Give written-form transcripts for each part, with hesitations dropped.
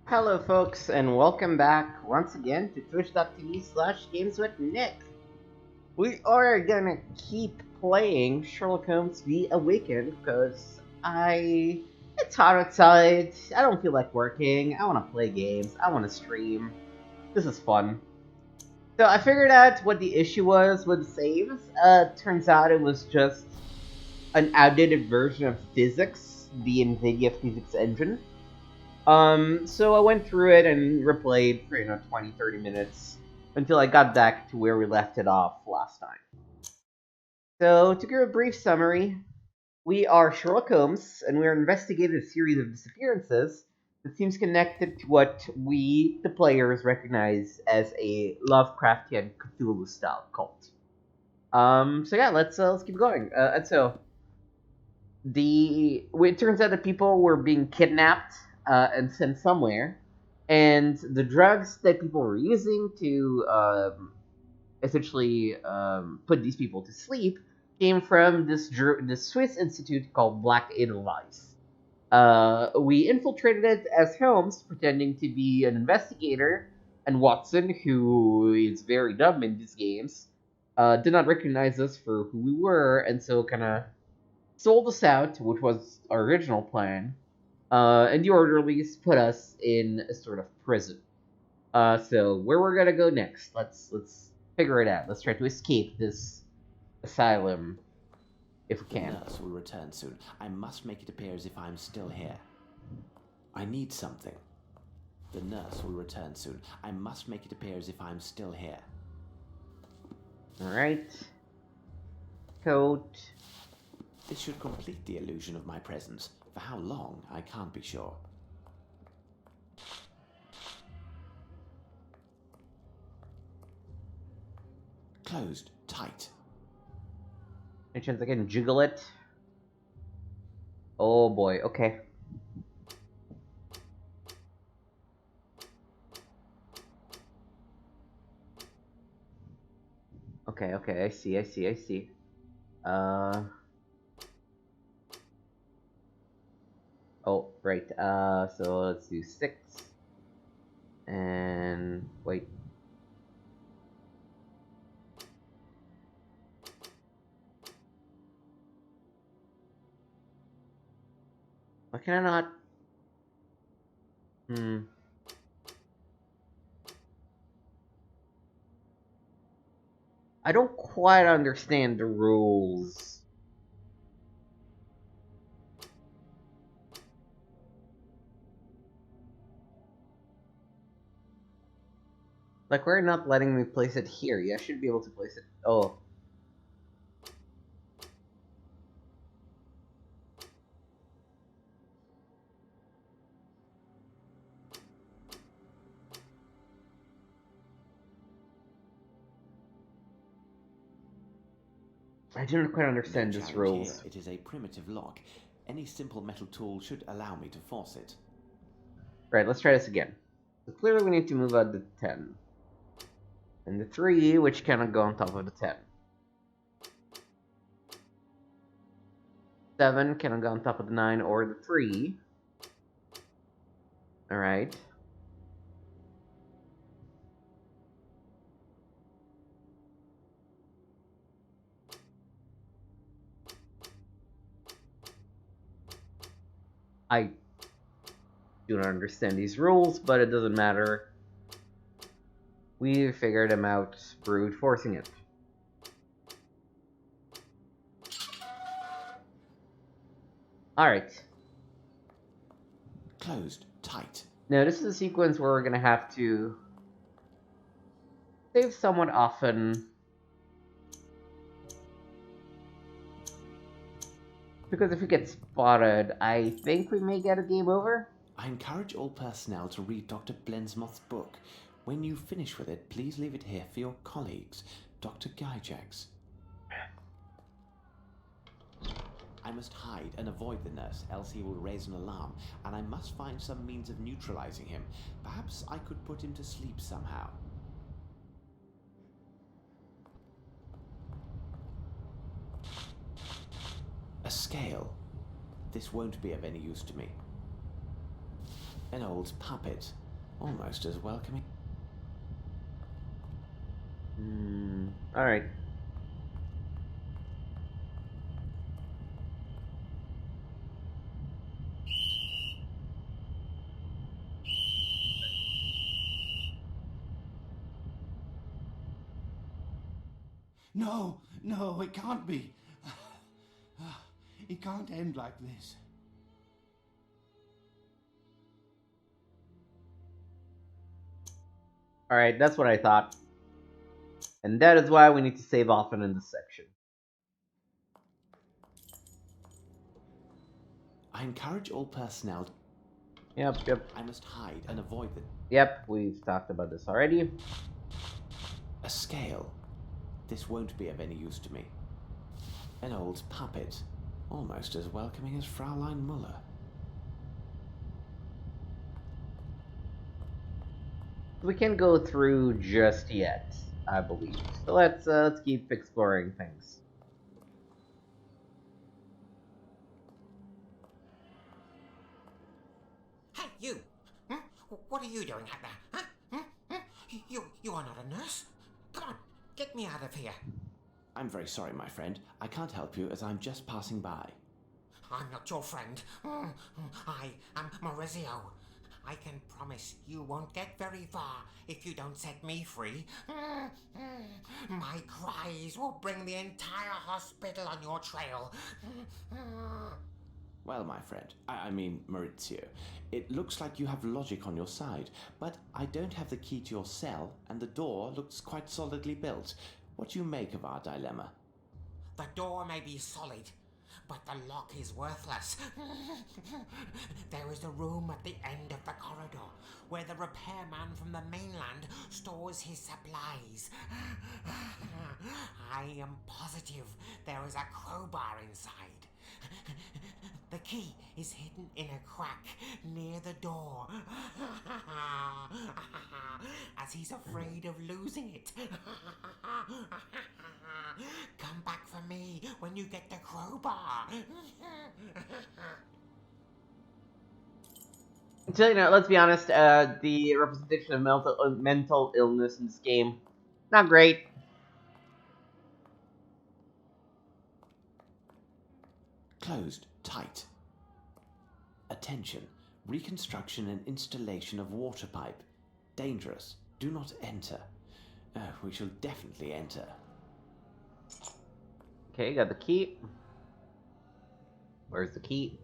Hello, folks, and welcome back once again to twitch.tv/games with Nick. We are gonna keep playing Sherlock Holmes The Awakened because it's hot outside. I don't feel like working. I want to play games. I want to stream. This is fun. So I figured out what the issue was with the saves. Turns out it was just an outdated version of physics, the NVIDIA physics engine. So I went through it and replayed for 20, 30 minutes until I got back to where we left it off last time. So to give a brief summary, we are Sherlock Holmes and we are investigating a series of disappearances that seems connected to what we, the players, recognize as a Lovecraftian Cthulhu-style cult. So yeah, let's keep going. And so it turns out that people were being kidnapped and sent somewhere, and the drugs that people were using to essentially put these people to sleep came from this Swiss institute called Black Edelweiss. We infiltrated it as Holmes, pretending to be an investigator, and Watson, who is very dumb in these games, did not recognize us for who we were, and so kind of sold us out, which was our original plan, and the orderlies put us in a sort of prison. So where we're gonna go next? Let's figure it out. Let's try to escape this asylum if we The can. nurse will return soon. I must make it appear as if I'm still here. I need something. The nurse will return soon. I must make it appear as if I'm still here. All right. Coat. This should complete the illusion of my presence. For how long, I can't be sure. Closed, tight. Any chance I can jiggle it? Oh boy. Okay. Okay. I see. Uh. Oh, right. So let's do 6. And wait. Why can I not? I don't quite understand the rules. Like, we're not letting me place it here. Yeah, I should be able to place it. Oh. I do not quite understand No these challenge rules. here. It is a primitive rules. These rules. Here. It is a primitive lock. Any simple metal tool should allow me to force it. Right, let's try this again. So clearly we need to move out the 10. And the 3, which cannot go on top of the 10. 7 cannot go on top of the 9 or the 3. Alright. I do not understand these rules, but it doesn't matter. We figured them out, brute forcing it. Alright. Closed, tight. Now, this is a sequence where we're gonna have to save somewhat often. Because if we get spotted, I think we may get a game over. I encourage all personnel to read Dr. Blensmoth's book. When you finish with it, please leave it here for your colleagues, Dr. Gyjax. I must hide and avoid the nurse, else he will raise an alarm, and I must find some means of neutralizing him. Perhaps I could put him to sleep somehow. A scale. This won't be of any use to me. An old puppet. Almost as welcoming. Alright. No, no, it can't be. It can't end like this. Alright, that's what I thought. And that is why we need to save often in this section. I encourage all personnel. Yep. I must hide and avoid them. Yep, we've talked about this already. A scale. This won't be of any use to me. An old puppet. Almost as welcoming as Fraulein Muller. We can't go through just yet, I believe. So let's keep exploring things. Hey, you! What are you doing out there? Huh? You are not a nurse. Come on, get me out of here. I'm very sorry, my friend. I can't help you as I'm just passing by. I'm not your friend. I am Maurizio. I can promise you won't get very far if you don't set me free. My cries will bring the entire hospital on your trail. Well, my friend, I mean Maurizio, it looks like you have logic on your side, but I don't have the key to your cell, and the door looks quite solidly built. What do you make of our dilemma? The door may be solid, but the lock is worthless. There is a room at the end of the corridor where the repairman from the mainland stores his supplies. I am positive there is a crowbar inside. The key is hidden in a crack near the door, as he's afraid of losing it. Come back for me when you get the crowbar. So, let's be honest, the representation of mental illness in this game, not great. Closed tight. Attention. Reconstruction and installation of water pipe. Dangerous. Do not enter. We shall definitely enter. Okay, got the key. Where's the key?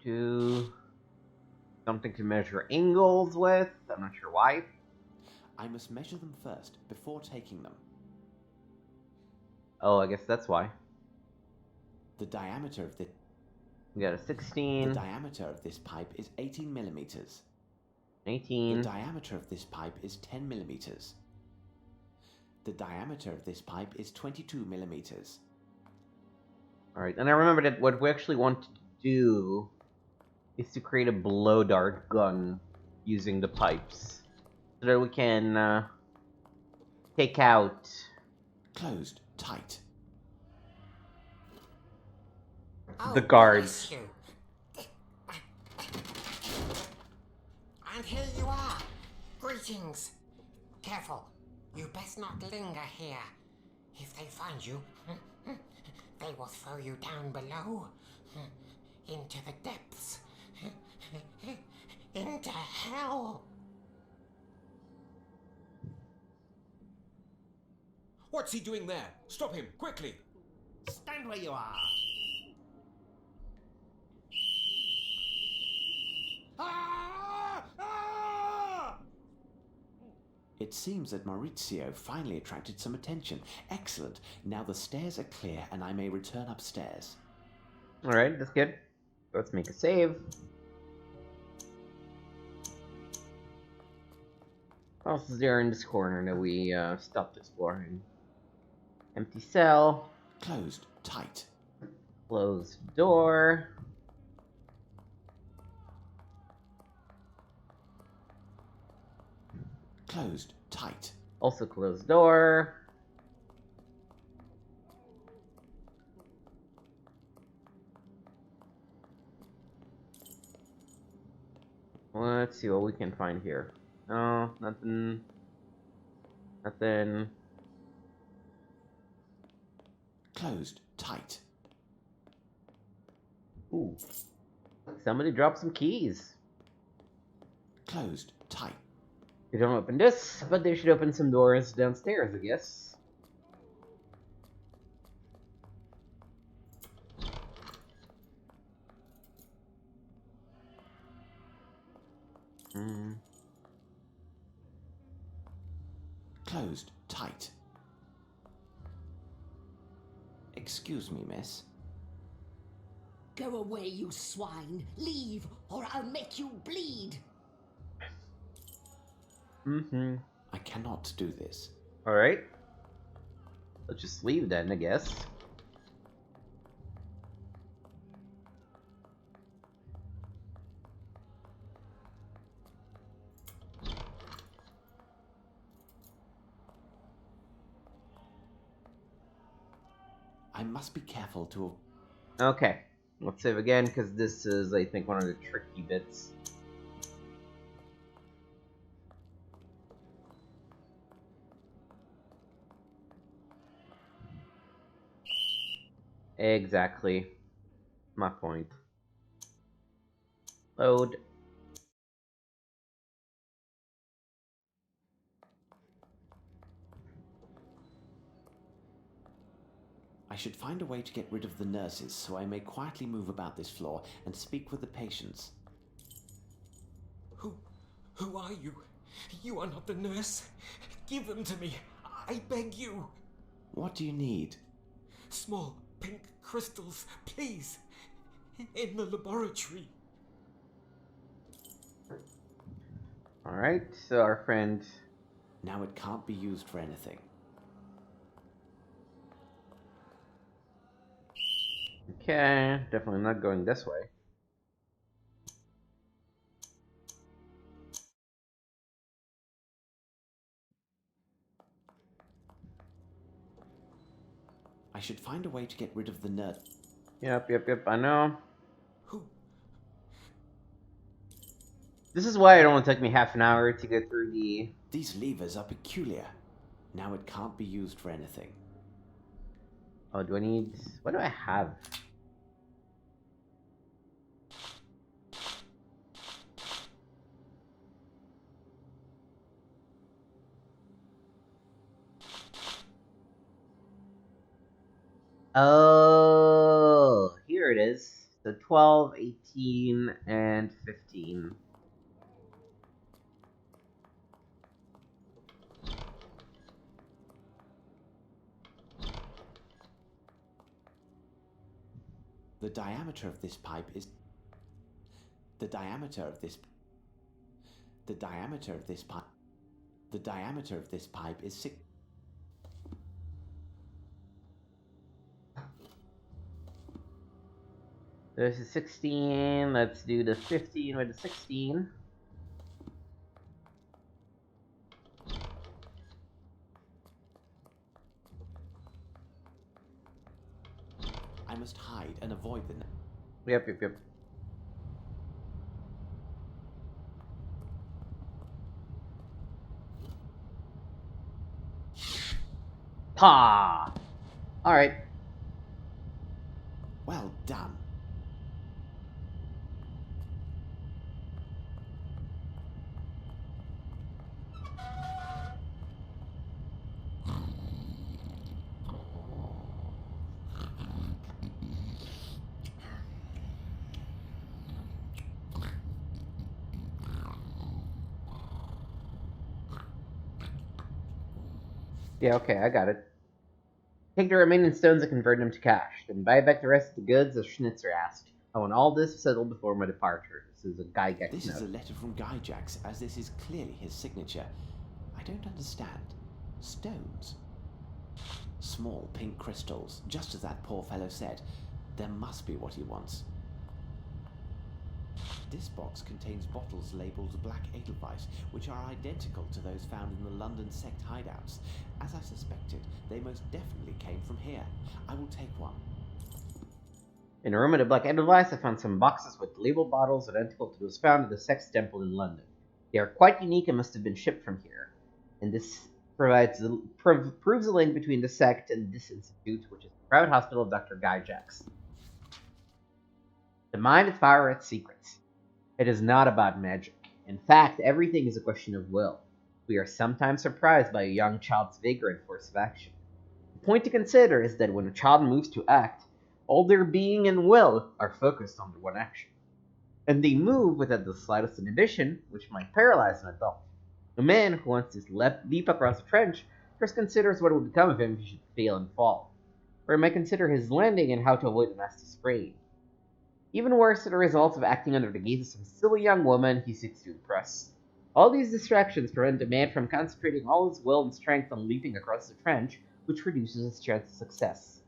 To something to measure angles with. I'm not sure why. I must measure them first before taking them. Oh, I guess that's why. The diameter of the We got a 16. The diameter of this pipe is 18 millimeters. 18. The diameter of this pipe is 10 millimeters. The diameter of this pipe is 22 millimeters. Alright, and I remember that what we actually want to do is to create a blow dart gun using the pipes. So that we can take out... Closed tight. the guards. Bless you. And here you are. Greetings. Careful. You best not linger here. If they find you, they will throw you down below. Into the depths. Into hell. What's he doing there? Stop him, quickly! Stand where you are. Ah! Ah! It seems that Maurizio finally attracted some attention. Excellent. Now the stairs are clear and I may return upstairs. Alright, that's good. Let's make a save. What else is there in this corner that we stopped exploring? Empty cell. Closed tight. Closed door. Closed tight. Also close door. Let's see what we can find here. No, nothing. Nothing. Closed tight. Ooh. Somebody dropped some keys. Closed tight. They don't open this, but they should open some doors downstairs, I guess. Closed tight. Excuse me, miss. Go away, you swine! Leave, or I'll make you bleed! I cannot do this. Alright. Let's just leave then, I guess. I must be careful to... Okay. Let's save again, because this is, I think, one of the tricky bits. Exactly. My point. Load. I should find a way to get rid of the nurses so I may quietly move about this floor and speak with the patients. Who are you? You are not the nurse. Give them to me. I beg you. What do you need? Small pink crystals, please. In the laboratory. Alright, so our friend... Now it can't be used for anything. Okay, definitely not going this way. I should find a way to get rid of the nurse. Yep, I know. Who? This is why it only took me half an hour to get through the... These levers are peculiar. Now it can't be used for anything. Oh, do I need... What do I have? Oh, here it is. So 12, 18, and 15. The diameter of this pipe is... The diameter of this... The diameter of this pipe... The diameter of this pipe is 6... There's a 16. Let's do the 15 with the 16. I must hide and avoid the... Yep. Pa! Alright. Well done. Yeah, okay, I got it. Take the remaining stones and convert them to cash. Then buy back the rest of the goods as Schnitzer asked. I want all this settled before my departure. This is a Gygax This note. is a letter from Gygax, as this is clearly his signature. I don't understand. Stones? Small pink crystals, just as that poor fellow said. There must be what he wants. This box contains bottles labelled Black Edelweiss, which are identical to those found in the London sect hideouts. As I suspected, they most definitely came from here. I will take one. In a room at the Black Edelweiss, I found some boxes with labeled bottles identical to those found at the Sex Temple in London. They are quite unique and must have been shipped from here. And this proves the link between the sect and this institute, which is the private hospital of Dr. Guy Jacks. The mind is power, its secrets. It is not about magic. In fact, everything is a question of will. We are sometimes surprised by a young child's vigor and force of action. The point to consider is that when a child moves to act, all their being and will are focused on the one action. And they move without the slightest inhibition, which might paralyze an adult. A man who wants to leap across a trench first considers what would become of him if he should fail and fall, or he might consider his landing and how to avoid a nasty sprain. Even worse are the results of acting under the gaze of some silly young woman he seeks to impress. All these distractions prevent a man from concentrating all his will and strength on leaping across the trench, which reduces his chance of success.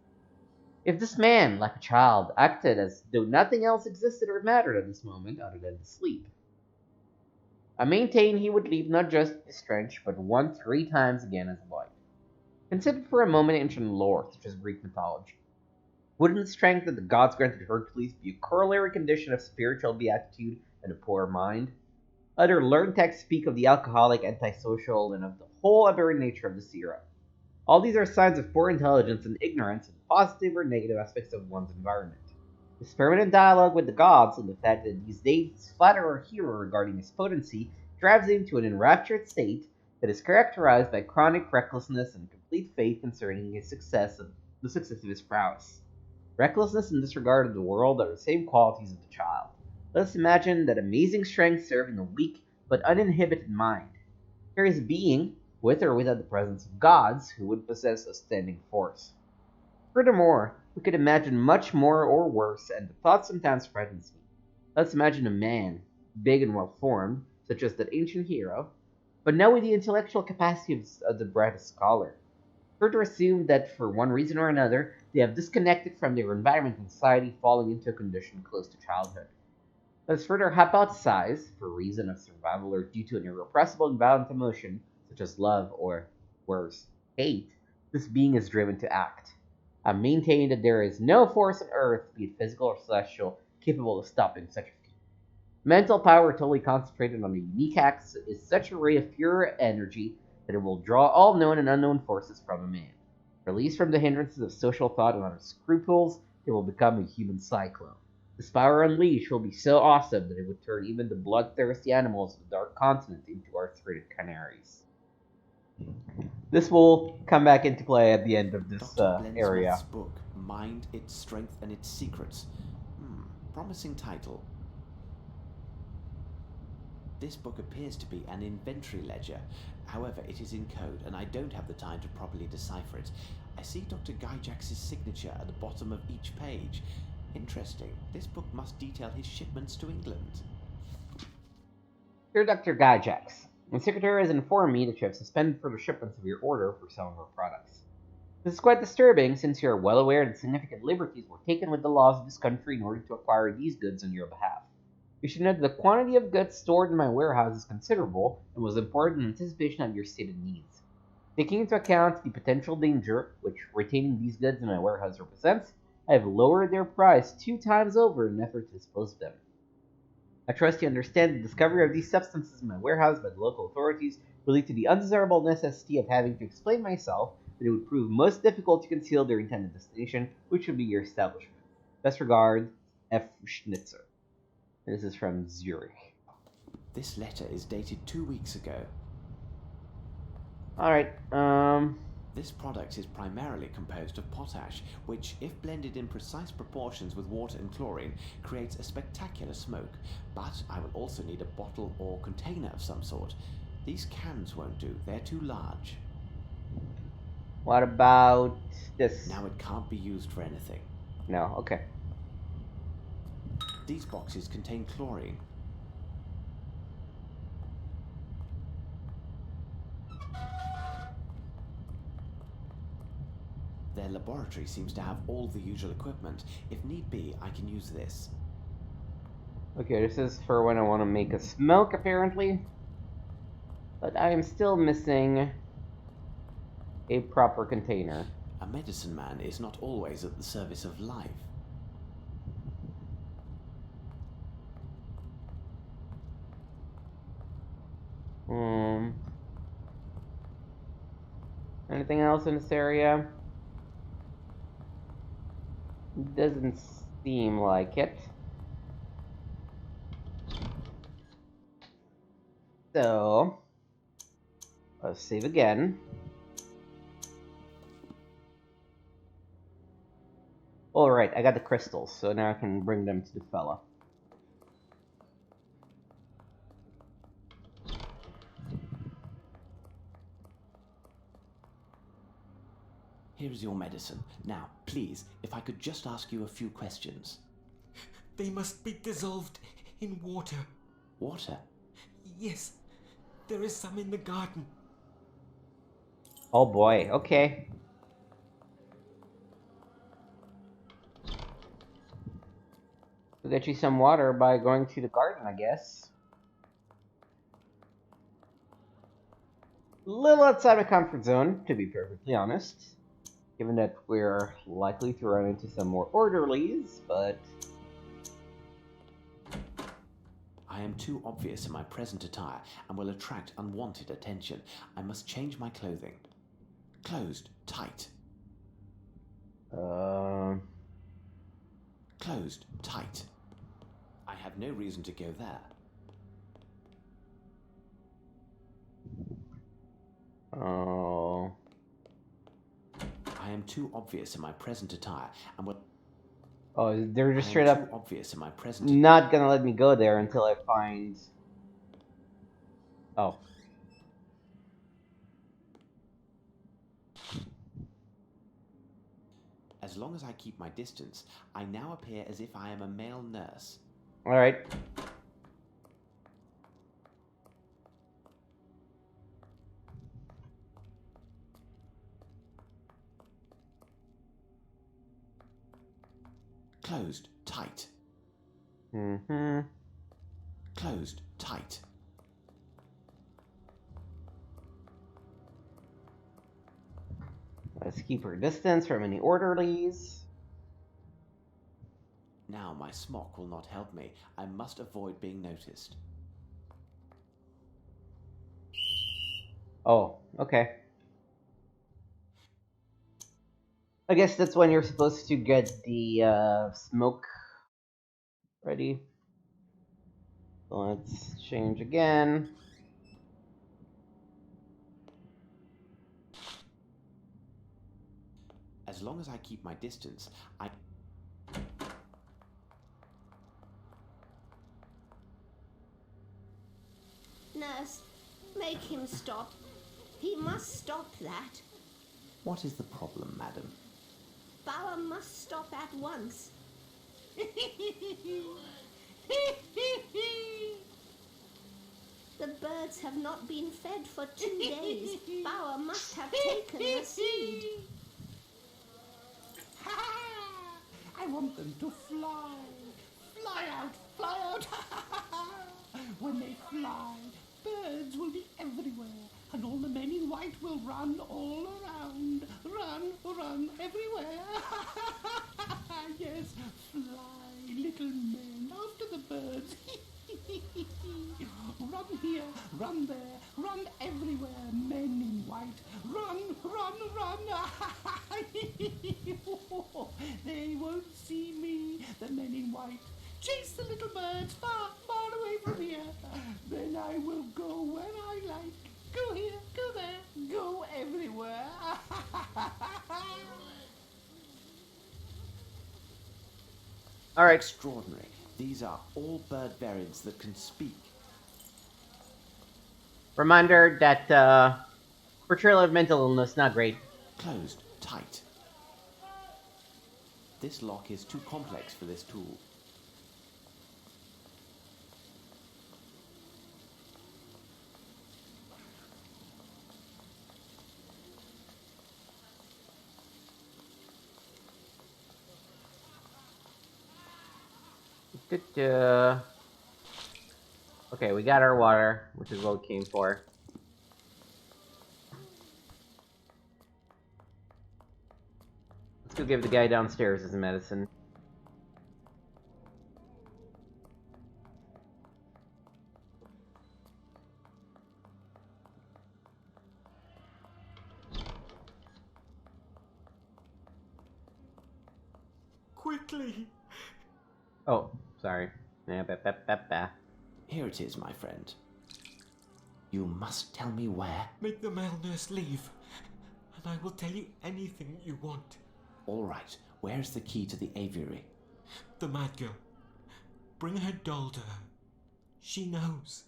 If this man, like a child, acted as though nothing else existed or mattered at this moment other than to sleep, I maintain he would leap not just this trench, but 3 times again as a boy. Consider for a moment ancient lore, such as Greek mythology. Wouldn't the strength that the gods granted Hercules be a corollary condition of spiritual beatitude and a poor mind? Other learned texts speak of the alcoholic, antisocial, and of the whole aberrant nature of this era. All these are signs of poor intelligence and ignorance of the positive or negative aspects of one's environment. This permanent dialogue with the gods and the fact that these deities flatter our hero regarding his potency drives him to an enraptured state that is characterized by chronic recklessness and complete faith concerning the success of his prowess. Recklessness and disregard of the world are the same qualities of the child. Let us imagine that amazing strength serving a weak but uninhibited mind. Here is a being, with or without the presence of gods, who would possess a standing force. Furthermore, we could imagine much more or worse, and the thought sometimes frightens me. Let's imagine a man, big and well formed, such as that ancient hero, but now with the intellectual capacity of the brightest scholar. Further assume that for one reason or another, they have disconnected from their environment and society, falling into a condition close to childhood. Let us further hypothesize, for reason of survival or due to an irrepressible and violent emotion, such as love or, worse, hate, this being is driven to act. I maintain that there is no force on earth, be it physical or celestial, capable of stopping such a feat. Mental power totally concentrated on a unique act is such a ray of pure energy that it will draw all known and unknown forces from a man. Released from the hindrances of social thought and unscruples, it will become a human cyclone. This power unleashed will be so awesome that it would turn even the bloodthirsty animals of the Dark Continent into arthritic canaries. This will come back into play at the end of this Dr. area. Blensmith's book, Mind, Its Strength and Its Secrets. Promising title. This book appears to be an inventory ledger. However, it is in code, and I don't have the time to properly decipher it. I see Dr. Guy Jacks' signature at the bottom of each page. Interesting. This book must detail his shipments to England. Dear Dr. Guy Jacks, my secretary has informed me that you have suspended further shipments of your order for some of our products. This is quite disturbing, since you are well aware that significant liberties were taken with the laws of this country in order to acquire these goods on your behalf. You should know that the quantity of goods stored in my warehouse is considerable and was imported in anticipation of your stated needs. Taking into account the potential danger which retaining these goods in my warehouse represents, I have lowered their price 2 times over in an effort to dispose of them. I trust you understand the discovery of these substances in my warehouse by the local authorities will lead to the undesirable necessity of having to explain myself that it would prove most difficult to conceal their intended destination, which would be your establishment. Best regards, F. Schnitzer. This is from Zurich. This letter is dated 2 weeks ago. Alright, This product is primarily composed of potash, which, if blended in precise proportions with water and chlorine, creates a spectacular smoke. But I will also need a bottle or container of some sort. These cans won't do, they're too large. what about this? Now it can't be used for anything. No, okay. These boxes contain chlorine. Their laboratory seems to have all the usual equipment. If need be, I can use this. Okay, this is for when I want to make a smoke, apparently. But I am still missing a proper container. A medicine man is not always at the service of life. Anything else in this area? Doesn't seem like it. So, let's save again. Alright, I got the crystals, so now I can bring them to the fella. Here is your medicine. Now, please, if I could just ask you a few questions. They must be dissolved in water. Water? Yes, there is some in the garden. Oh boy, okay. We'll get you some water by going to the garden, I guess. A little outside my comfort zone, to be perfectly honest. Given that we're likely to run into some more orderlies, but... I am too obvious in my present attire and will attract unwanted attention. I must change my clothing. Closed, tight. Closed, tight. I have no reason to go there. Oh... I am too obvious in my present attire and will... Oh, they're just I am straight up too obvious in my present... not gonna let me go there until I find... Oh. As long as I keep my distance, I now appear as if I am a male nurse. Alright. Closed, tight. Mm-hmm. Closed, tight. Let's keep our distance from any orderlies. Now my smock will not help me. I must avoid being noticed. Oh, okay. I guess that's when you're supposed to get the smoke ready. So let's change again. As long as I keep my distance, I... Nurse, make him stop. He must stop that. What is the problem, madam? Bauer must stop at once. The birds have not been fed for 2 days. Bauer must have taken the seed. I want them to fly. Fly out, fly out. When they fly, birds will be everywhere, and all the men in white will run all around. Run everywhere. Yes, fly, little men, after the birds. Run here, run there, run everywhere, men in white. Run. They won't see me, the men in white. Chase the little birds far away from here. Then I will go where I like. Go here, go there, go everywhere. Alright. Extraordinary. These are all bird variants that can speak. Reminder that portrayal of mental illness, not great. Closed, tight. This lock is too complex for this tool. Da-da. Okay, we got our water, which is what we came for. Let's go give the guy downstairs his medicine. Quickly! Oh, sorry. Here it is, my friend. You must tell me where. Make the male nurse leave, and I will tell you anything you want. All right, where's the key to the aviary? The mad girl. Bring her doll to her. She knows.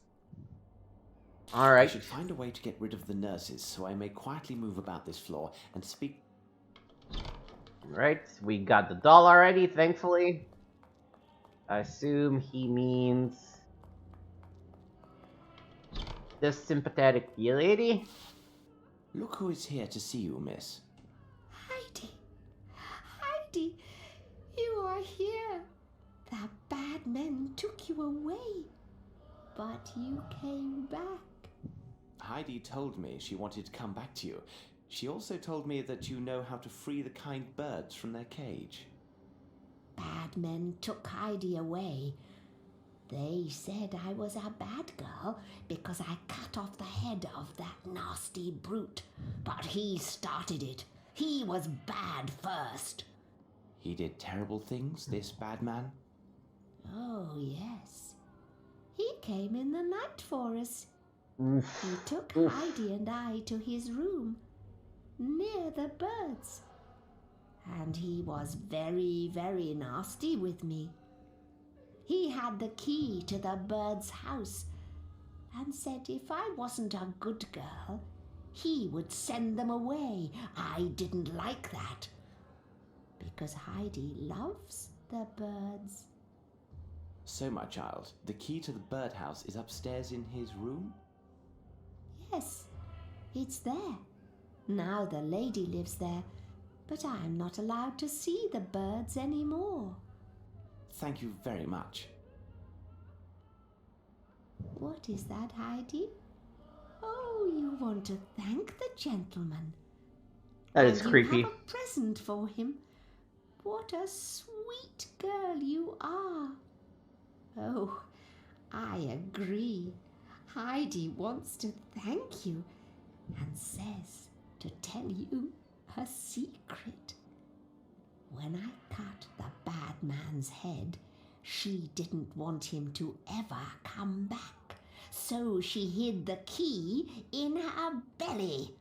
I Alright. should find a way to get rid of the nurses so I may quietly move about this floor and speak. Right, we got the doll already, thankfully. I assume he means this sympathetic lady. Look who is here to see you, miss. Heidi! Heidi! You are here! The bad men took you away, but you came back. Heidi told me she wanted to come back to you. She also told me that you know how to free the kind birds from their cage. Bad men took Heidi away. They said I was a bad girl because I cut off the head of that nasty brute. But he started it. He was bad first. He did terrible things, this bad man? Oh, yes. He came in the night for us. He took Heidi and I to his room, near the birds. And he was very, very nasty with me. He had the key to the bird's house and said if I wasn't a good girl, he would send them away. I didn't like that, because Heidi loves the birds. So, my child, the key to the birdhouse is upstairs in his room? Yes, it's there. Now the lady lives there, but I am not allowed to see the birds anymore. Thank you very much. What is that, Heidi? Oh, you want to thank the gentleman. That is And creepy. you have a present for him. What a sweet girl you are. Oh, I agree. Heidi wants to thank you and says to tell you a secret. When I cut the bad man's head, she didn't want him to ever come back, so she hid the key in her belly.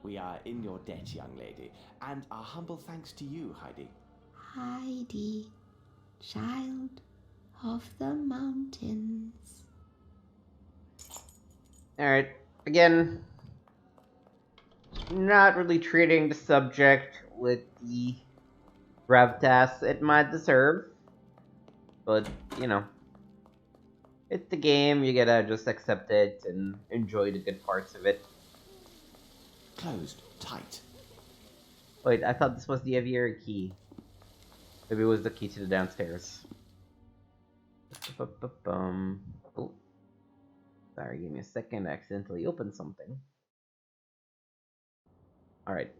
We are in your debt, young lady, and our humble thanks to you, Heidi. Heidi, child of the mountains. Alright, again, not really treating the subject with the gravitas it might deserve. But, you know, it's the game, you gotta just accept it and enjoy the good parts of it. Closed, tight. Wait, I thought this was the aviary key. Maybe it was the key to the downstairs. Oh. Sorry, give me a second. I accidentally opened something. Alright.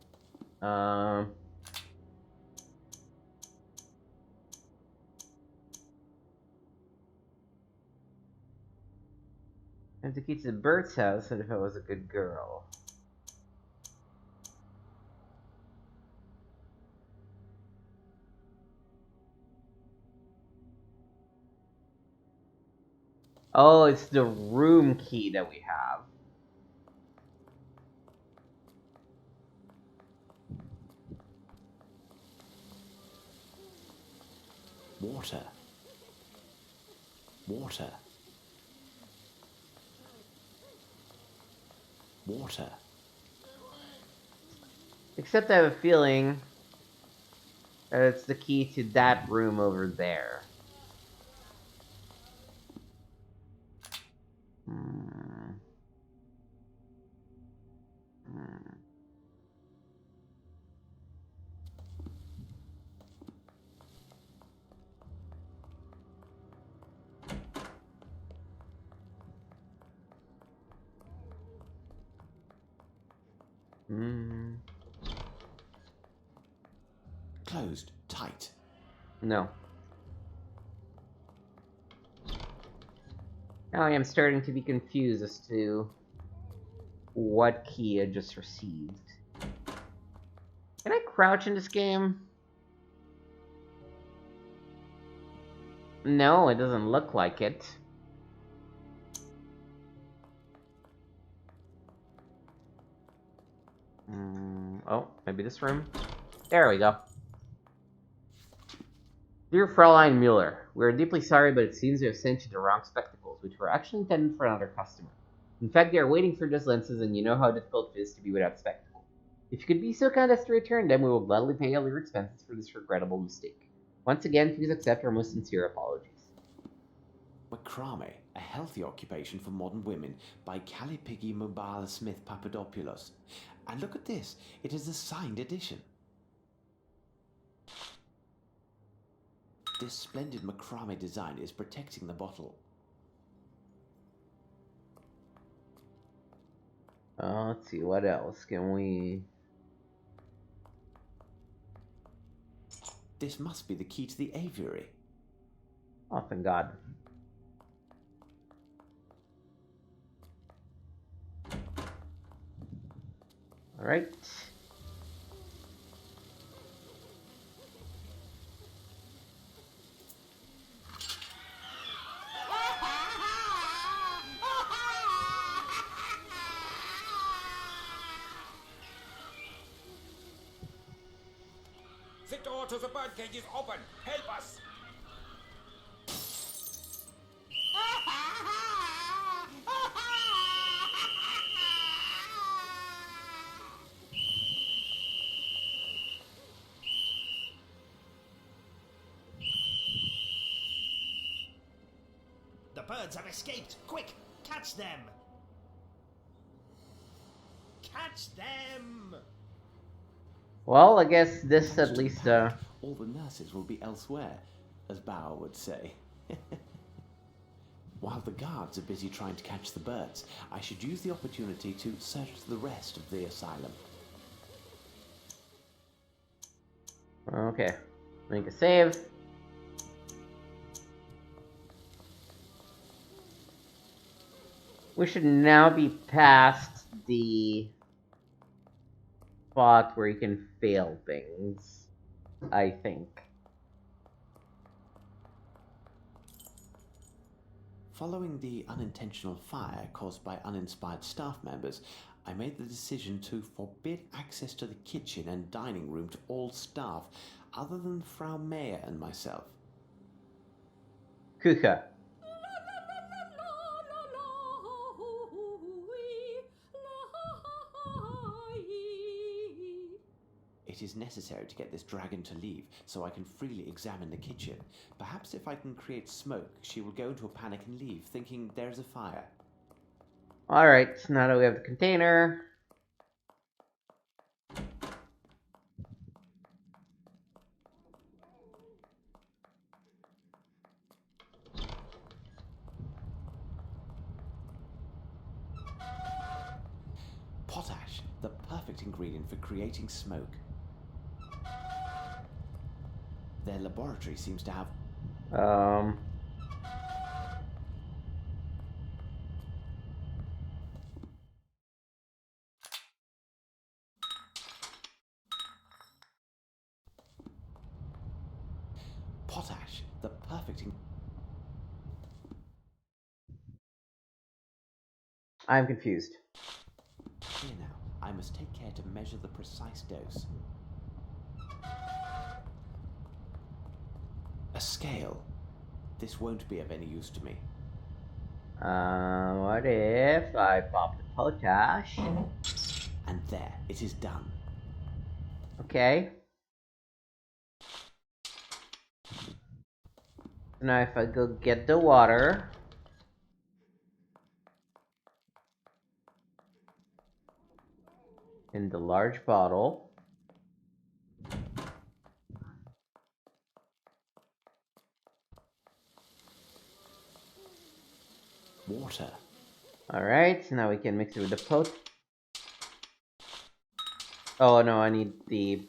I have the key to the bird's house, and if I was a good girl. Oh, it's the room key that we have. Water. Water. Water. Except I have a feeling that it's the key to that room over there. Closed. Tight. No. Now I am starting to be confused as to what key I just received. Can I crouch in this game? No, it doesn't look like it. Oh, maybe this room? There we go. Dear Fraulein Mueller, we are deeply sorry, but it seems we have sent you the wrong spectacles, which were actually intended for another customer. In fact, they are waiting for those lenses, and you know how difficult it is to be without spectacles. If you could be so kind as to return them, we will gladly pay all your expenses for this regrettable mistake. Once again, please accept our most sincere apologies. Macrame, a healthy occupation for modern women, by Calipigi Mobile Smith Papadopoulos. And look at this, it is a signed edition. This splendid macrame design is protecting the bottle. Let's see, what else can we... This must be the key to the aviary. Oh, thank God. Alright. The door to the birdcage is open. Help us. The birds have escaped! Quick! Catch them! Catch them! Well, I guess this at least, All the nurses will be elsewhere, as Bauer would say. While the guards are busy trying to catch the birds, I should use the opportunity to search the rest of the asylum. Okay. Make a save. We should now be past the spot where you can fail things, I think. Following the unintentional fire caused by uninspired staff members, I made the decision to forbid access to the kitchen and dining room to all staff other than Frau Mayer and myself. Kucha. It is necessary to get this dragon to leave so I can freely examine the kitchen. Perhaps if I can create smoke, she will go into a panic and leave, thinking there is a fire. Alright, so now that we have the container... Potash, the perfect ingredient for creating smoke. Their laboratory seems to have... Potash, the perfect I'm confused. Here now, I must take care to measure the precise dose. A scale. This won't be of any use to me. What if I pop the potash? And there, it is done. Okay. Now if I go get the water... in the large bottle... Water. Alright, now we can mix it with the pot. Oh no, I need the...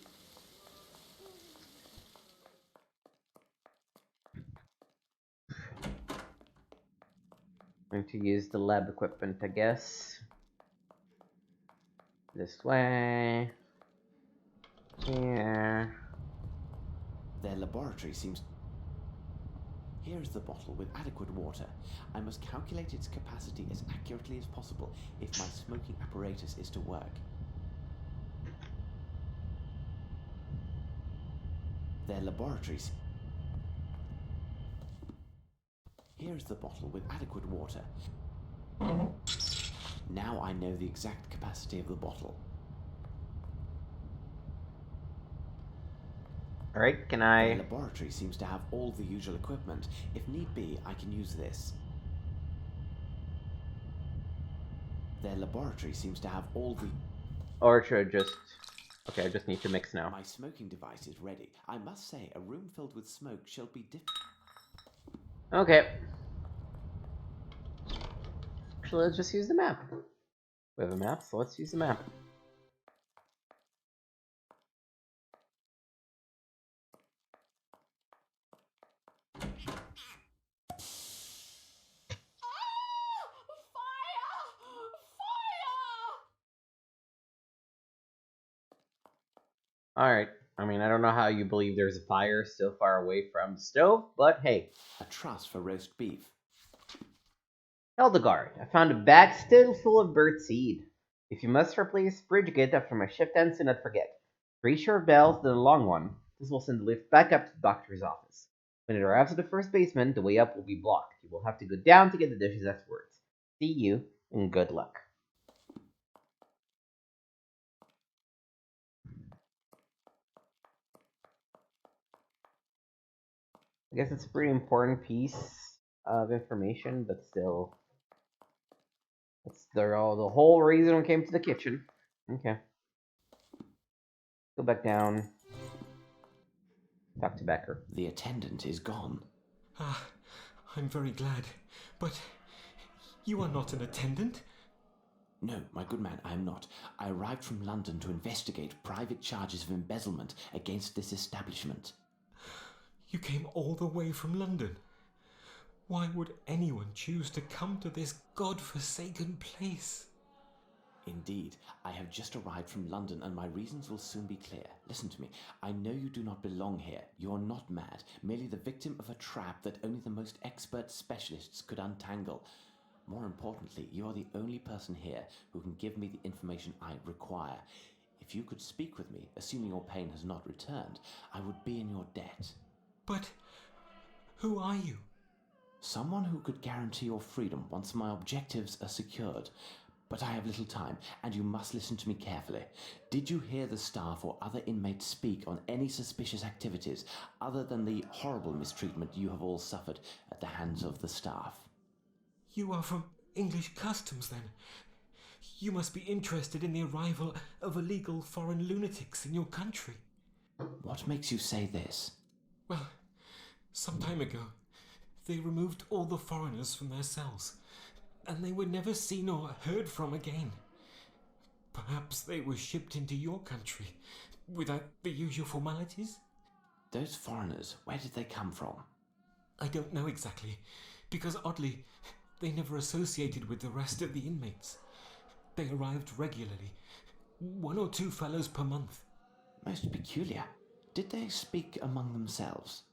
I'm going to use the lab equipment, I guess. This way. Here. Their laboratory seems... Here is the bottle with adequate water. I must calculate its capacity as accurately as possible if my smoking apparatus is to work. Their laboratories... Here is the bottle with adequate water. Now I know the exact capacity of the bottle. Alright, can Their I... laboratory seems to have all the usual equipment. If need be, I can use this. Their laboratory seems to have all the... Or should I just... Okay, I just need to mix now. My smoking device is ready. I must say, a room filled with smoke shall be Okay. Actually, let's just use the map. We have a map, so let's use the map. Alright. I mean, I don't know how you believe there's a fire so far away from the stove, but hey. a truss for roast beef. Hildegard, I found a bag still full of bird seed. If you must replace Bridget after my shift ends, do not forget. 3 short bells, then a long one. This will send the lift back up to the doctor's office. When it arrives at the first basement, the way up will be blocked. You will have to go down to get the dishes afterwards. See you, and good luck. I guess it's a pretty important piece of information, but still... That's the whole reason we came to the kitchen. Okay. Go back down. Talk to Becker. The attendant is gone. Ah, I'm very glad. But you are not an attendant? No, my good man, I am not. I arrived from London to investigate private charges of embezzlement against this establishment. You came all the way from London. Why would anyone choose to come to this god-forsaken place? Indeed, I have just arrived from London and my reasons will soon be clear. Listen to me. I know you do not belong here. You are not mad, merely the victim of a trap that only the most expert specialists could untangle. More importantly, you are the only person here who can give me the information I require. If you could speak with me, assuming your pain has not returned, I would be in your debt. But who are you? Someone who could guarantee your freedom once my objectives are secured. But I have little time, and you must listen to me carefully. Did you hear the staff or other inmates speak on any suspicious activities other than the horrible mistreatment you have all suffered at the hands of the staff? You are from English customs, then. You must be interested in the arrival of illegal foreign lunatics in your country. What makes you say this? Well, some time ago, they removed all the foreigners from their cells, and they were never seen or heard from again. Perhaps they were shipped into your country without the usual formalities? Those foreigners, where did they come from? I don't know exactly, because oddly, they never associated with the rest of the inmates. They arrived regularly, 1 or 2 fellows per month. Most peculiar. Did they speak among themselves?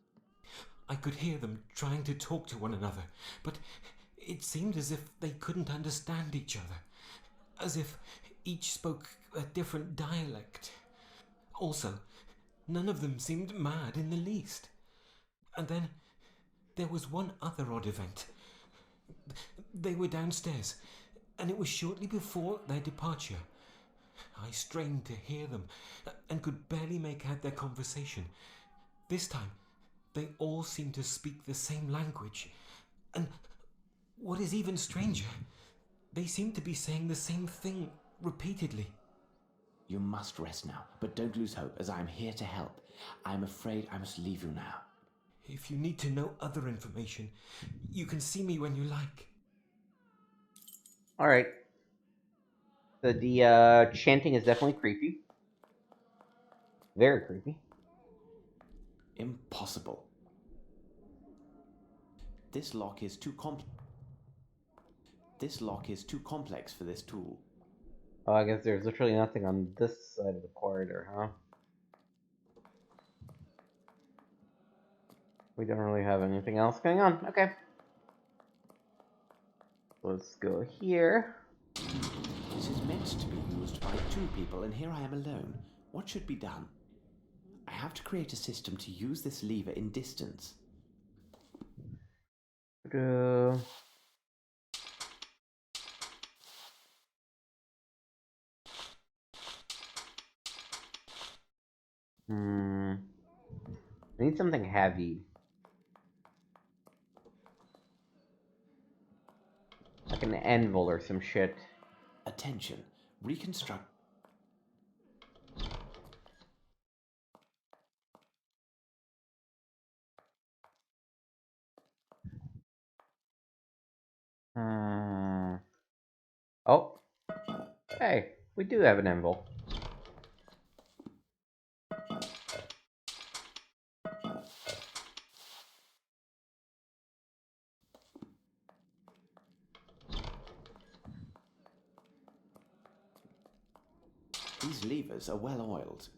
I could hear them trying to talk to one another, but it seemed as if they couldn't understand each other, as if each spoke a different dialect. Also, none of them seemed mad in the least. And then there was one other odd event. They were downstairs, and it was shortly before their departure. I strained to hear them and could barely make out their conversation. This time, they all seemed to speak the same language. And what is even stranger, they seemed to be saying the same thing repeatedly. You must rest now, but don't lose hope, as I am here to help. I am afraid I must leave you now. If you need to know other information, you can see me when you like. Alright. So the chanting is definitely creepy. Very creepy. Impossible. This lock is too complex for this tool. Oh, I guess there's literally nothing on this side of the corridor, huh? We don't really have anything else going on. Okay. Let's go here. This is meant to be used by 2 people, and here I am alone. What should be done? I have to create a system to use this lever in distance. I need something heavy. Like an anvil or some shit. Attention. Reconstruct. Oh. Hey, we do have an anvil. These levers are well oiled.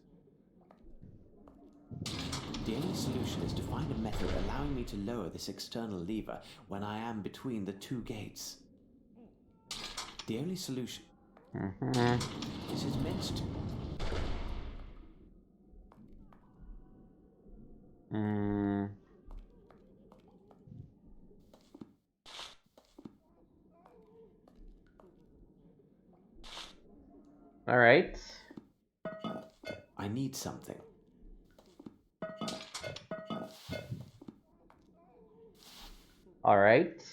The only solution is to find a method allowing me to lower this external lever when I am between the 2 gates. The only solution. This is meant to. Alright. I need something. Alright.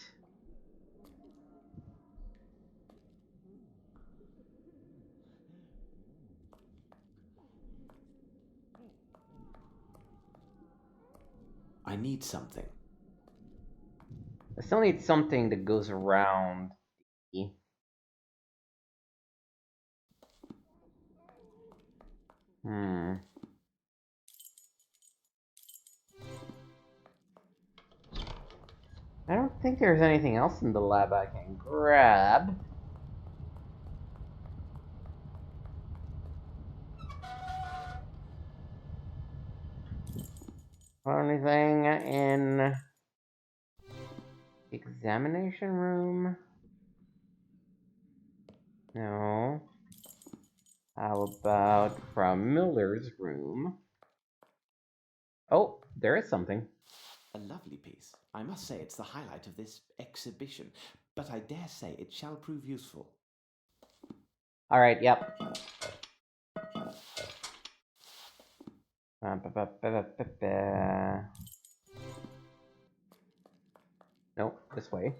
I need something. I still need something that goes around the... I don't think there's anything else in the lab I can grab. Anything in examination room? No. How about from Miller's room? Oh, there is something. A lovely piece. I must say it's the highlight of this exhibition, but I dare say it shall prove useful. Alright, yep. Nope, this way.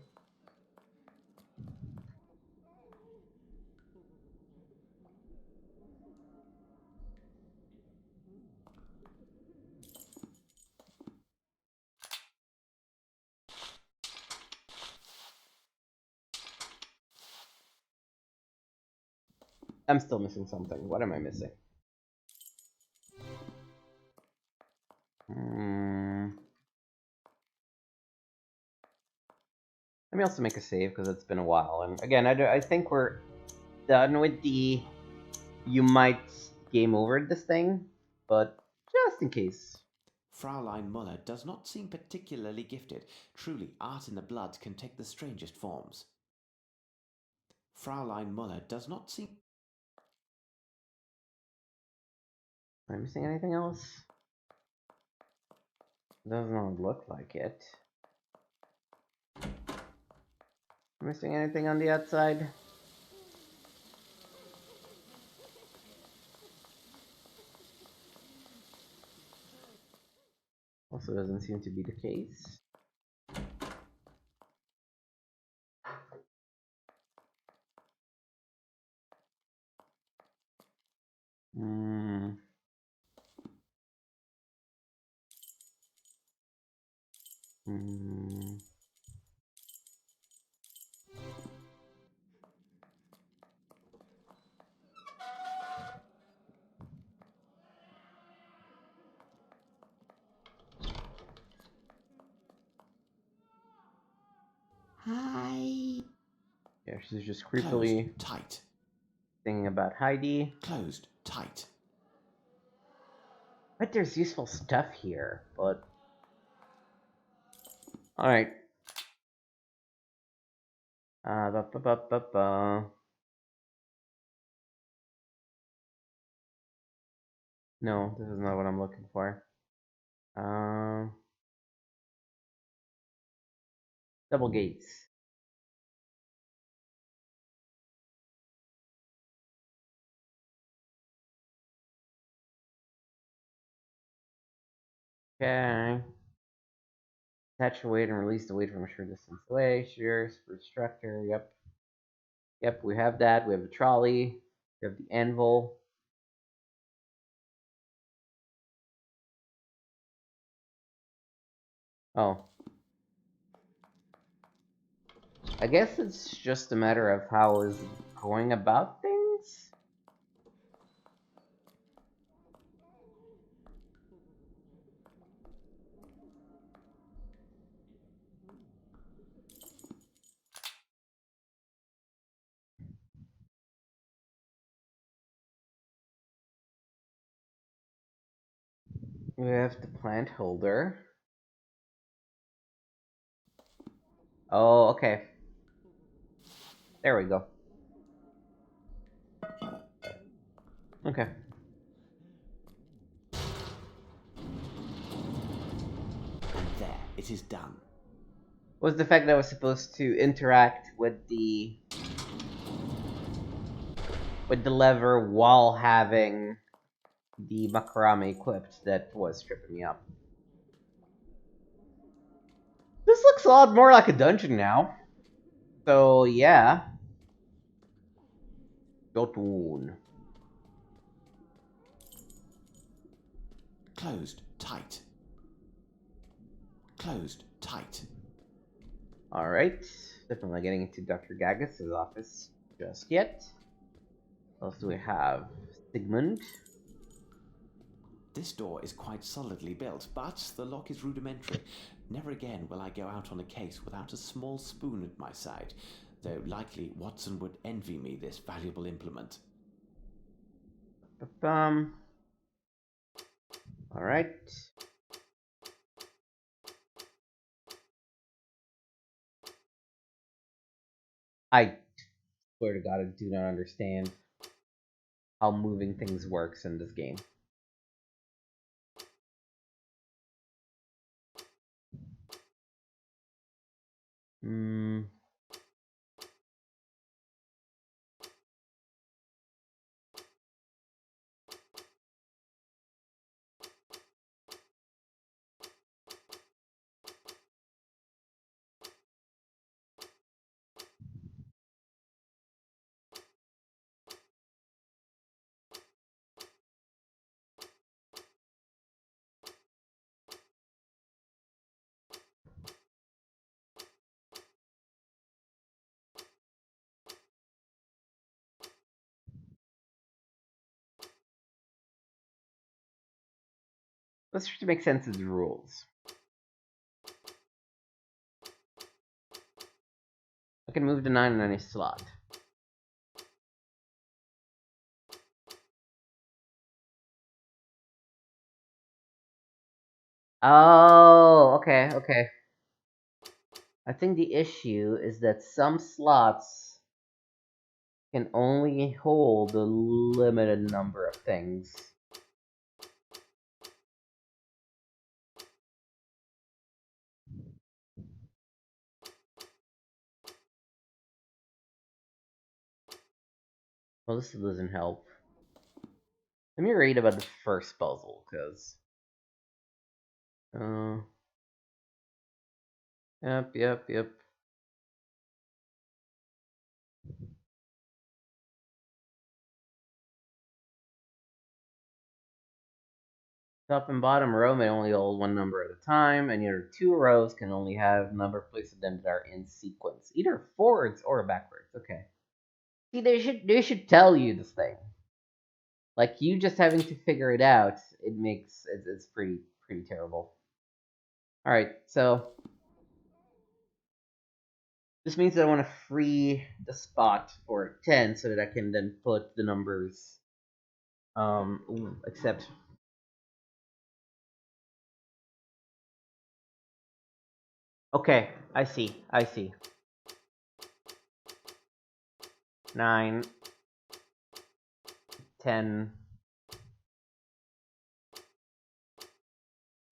I'm still missing something. What am I missing? Let me also make a save because it's been a while. And again, I think we're done with the you might game over this thing, but just in case. Fraulein Muller does not seem particularly gifted. Truly, art in the blood can take the strangest forms. Fraulein Muller does not seem... Am I missing anything else? Does not look like it. Missing anything on the outside? Also doesn't seem to be the case. Hi. Yeah, she's just Closed creepily tight. thinking about Heidi. Closed tight. But there's useful stuff here, but... Alright. Ba, ba, ba, ba, ba. No, this is not what I'm looking for. Double gates. Okay. Attach the weight and release the weight from a short distance away. Sure, spruce structure. Yep. Yep, we have that. We have the trolley. We have the anvil. Oh. I guess it's just a matter of how is going about things? We have the plant holder. Oh, okay. There we go. Okay. And there, it is done. Was the fact that I was supposed to interact with the lever while having the makarame equipped that was tripping me up. This looks a lot more like a dungeon now. So yeah. Jotun. Closed tight. Closed tight. Alright. Definitely not getting into Dr. Gagus' office just yet. What else do we have? Sigmund. This door is quite solidly built, but the lock is rudimentary. Never again will I go out on a case without a small spoon at my side, though likely Watson would envy me this valuable implement. Alright. I swear to God, I do not understand how moving things works in this game. Let's try to make sense of the rules. I can move the 9 in any slot. Oh, okay, okay. I think the issue is that some slots can only hold a limited number of things. Well, this doesn't help. Let me read about the first puzzle, because... Yep. Top and bottom row may only hold one number at a time, and your 2 rows can only have number placed of them that are in sequence, either forwards or backwards. Okay. See, they should tell you this thing. Like, you just having to figure it out, it's pretty terrible. Alright, so This means that I want to free the spot for 10 so that I can then put the numbers. Except. Okay, I see. 9, 10.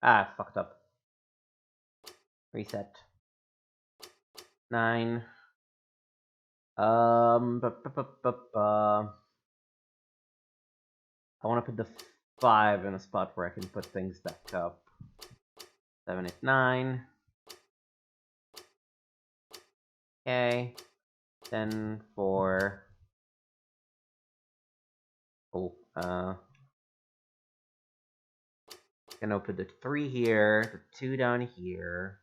Ah, fucked up. Reset. 9. I want to put the 5 in a spot where I can put things back up. 7, 8, 9. Okay. 10, 4. Oh, gonna put the 3 here, the 2 down here.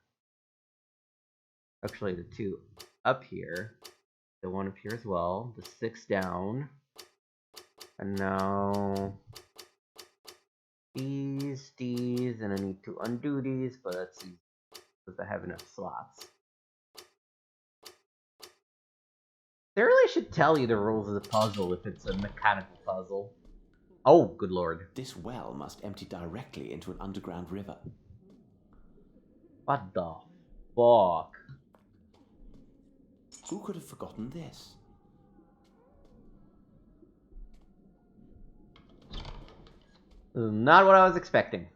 Actually, the 2 up here. The 1 up here as well. The 6 down. And now these, and I need to undo these, but let's see because I have enough slots. They really should tell you the rules of the puzzle if it's a mechanical puzzle. Oh, good lord. This well must empty directly into an underground river. What the fuck? Who could have forgotten this? This is not what I was expecting.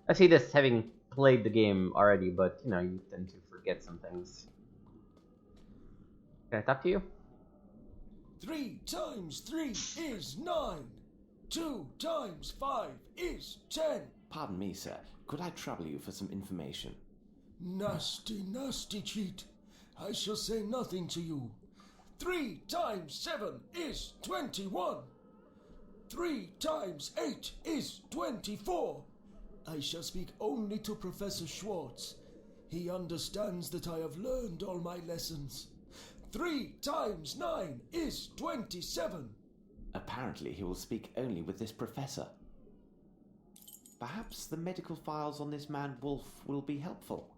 I see this having played the game already, but you know, you tend to forget some things. Can I talk to you? 3 times 3 is 9. 2 times 5 is 10. Pardon me, sir. Could I trouble you for some information? Nasty, nasty cheat. I shall say nothing to you. 3 times 7 is 21. 3 times 8 is 24. I shall speak only to Professor Schwartz. He understands that I have learned all my lessons. 3 times 9 is 27. Apparently he will speak only with this professor. Perhaps the medical files on this man Wolf will be helpful.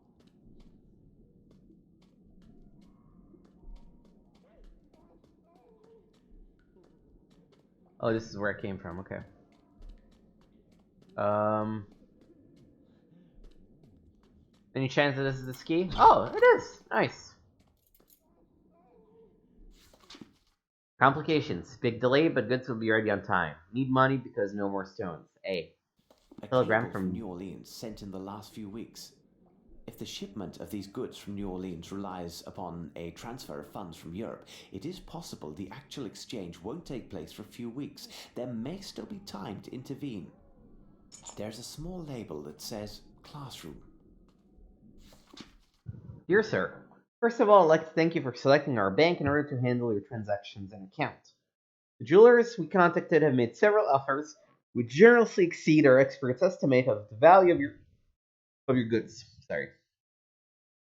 Oh, this is where it came from, okay. Any chance that this is the ski? Oh, it is! Nice. Complications. Big delay, but goods will be ready on time. Need money because no more stones. A telegram cable from New Orleans sent in the last few weeks. If the shipment of these goods from New Orleans relies upon a transfer of funds from Europe, it is possible the actual exchange won't take place for a few weeks. There may still be time to intervene. There's a small label that says classroom. Dear Sir, first of all, I'd like to thank you for selecting our bank in order to handle your transactions and account. The jewelers we contacted have made several offers which generously exceed our experts' estimate of the value of your goods. Sorry.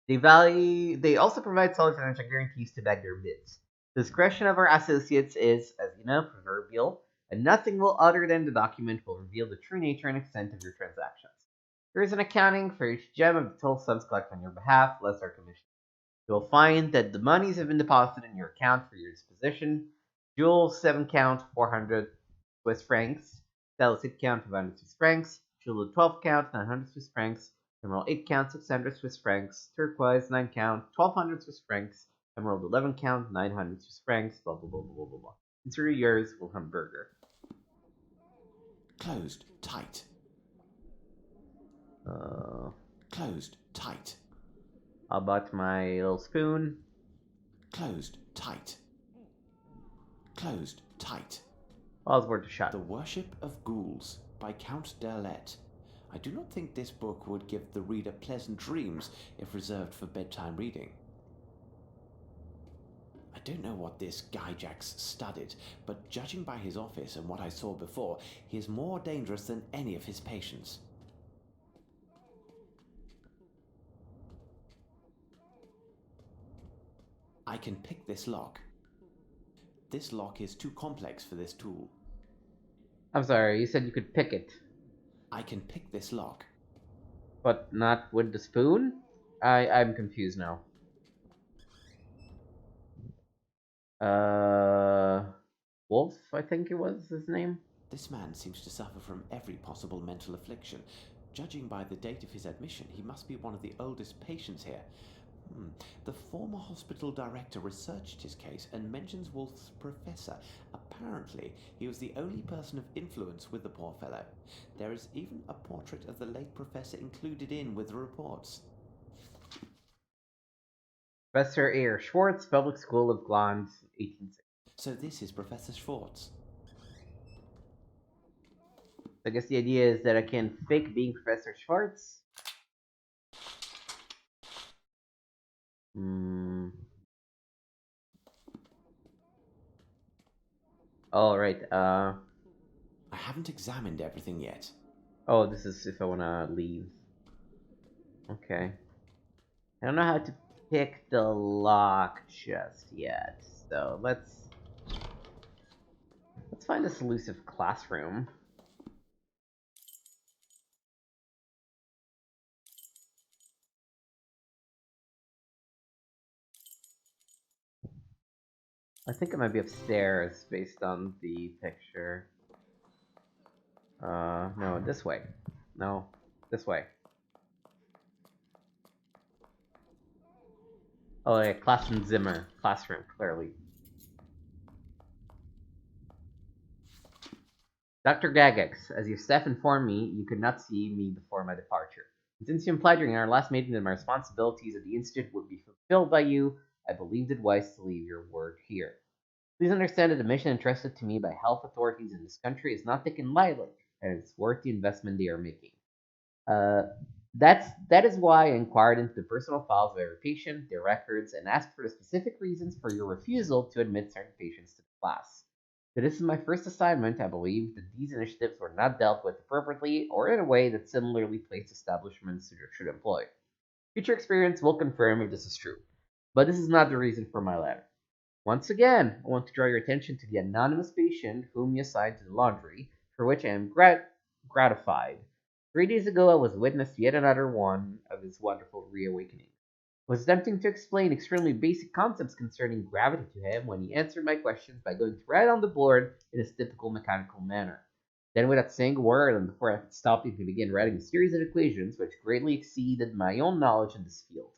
They also provide solid financial guarantees to back their bids. The discretion of our associates is, as you know, proverbial, and nothing will other than the document will reveal the true nature and extent of your transactions. There is an accounting for each gem of the total sums collected on your behalf, less our commission. You will find that the monies have been deposited in your account for your disposition. Jewel 7 count 400 Swiss francs, Stella 6 count 500 Swiss francs, Jewel 12 count 900 Swiss francs, Emerald 8 count 600 Swiss francs, Turquoise 9 count 1200 Swiss francs, Emerald 11 count 900 Swiss francs, blah blah blah blah blah blah. Consider yours, Wilhelm Burger. Closed tight. Closed tight. How about my little spoon? Closed tight. Closed tight. All's worth a shot. The Worship of Ghouls by Count d'Erlette. I do not think this book would give the reader pleasant dreams if reserved for bedtime reading. I don't know what this Guy Jacks studied, but judging by his office and what I saw before, he is more dangerous than any of his patients. I can pick this lock. This lock is too complex for this tool. I'm sorry, you said you could pick it. I can pick this lock. But not with the spoon? I'm confused now. Uh, Wolf, I think it was his name. This man seems to suffer from every possible mental affliction. Judging by the date of his admission, he must be one of the oldest patients here. The former hospital director researched his case and mentions Wolf's professor. Apparently, he was the only person of influence with the poor fellow. There is even a portrait of the late professor included in with the reports. Professor Ayer Schwartz, Public School of Gland, 1860. So this is Professor Schwartz. I guess the idea is that I can fake being Professor Schwartz. All right. I haven't examined everything yet. Oh, this is if I wanna leave. Okay. I don't know how to pick the lock just yet, so let's find this elusive classroom. I think it might be upstairs based on the picture. No, this way. No, this way. Oh, yeah, classroom Zimmer. Classroom, clearly. Dr. Gagex, as your staff informed me, you could not see me before my departure. And since you implied during our last meeting that my responsibilities at the Institute would be fulfilled by you, I believed it wise to leave your word here. Please understand that the mission entrusted to me by health authorities in this country is not taken lightly, and it's worth the investment they are making. Uh, that is why I inquired into the personal files of every patient, their records, and asked for the specific reasons for your refusal to admit certain patients to the class. So this is my first assignment. I believe that these initiatives were not dealt with appropriately or in a way that similarly placed establishments should employ. Future experience will confirm if this is true. But this is not the reason for my letter. Once again, I want to draw your attention to the anonymous patient whom you assigned to the laundry, for which I am gratified. 3 days ago, I was witness to yet another one of his wonderful reawakening. I was attempting to explain extremely basic concepts concerning gravity to him when he answered my questions by going to write on the board in his typical mechanical manner. Then, without saying a word, and before I could stop him, he began writing a series of equations which greatly exceeded my own knowledge in this field.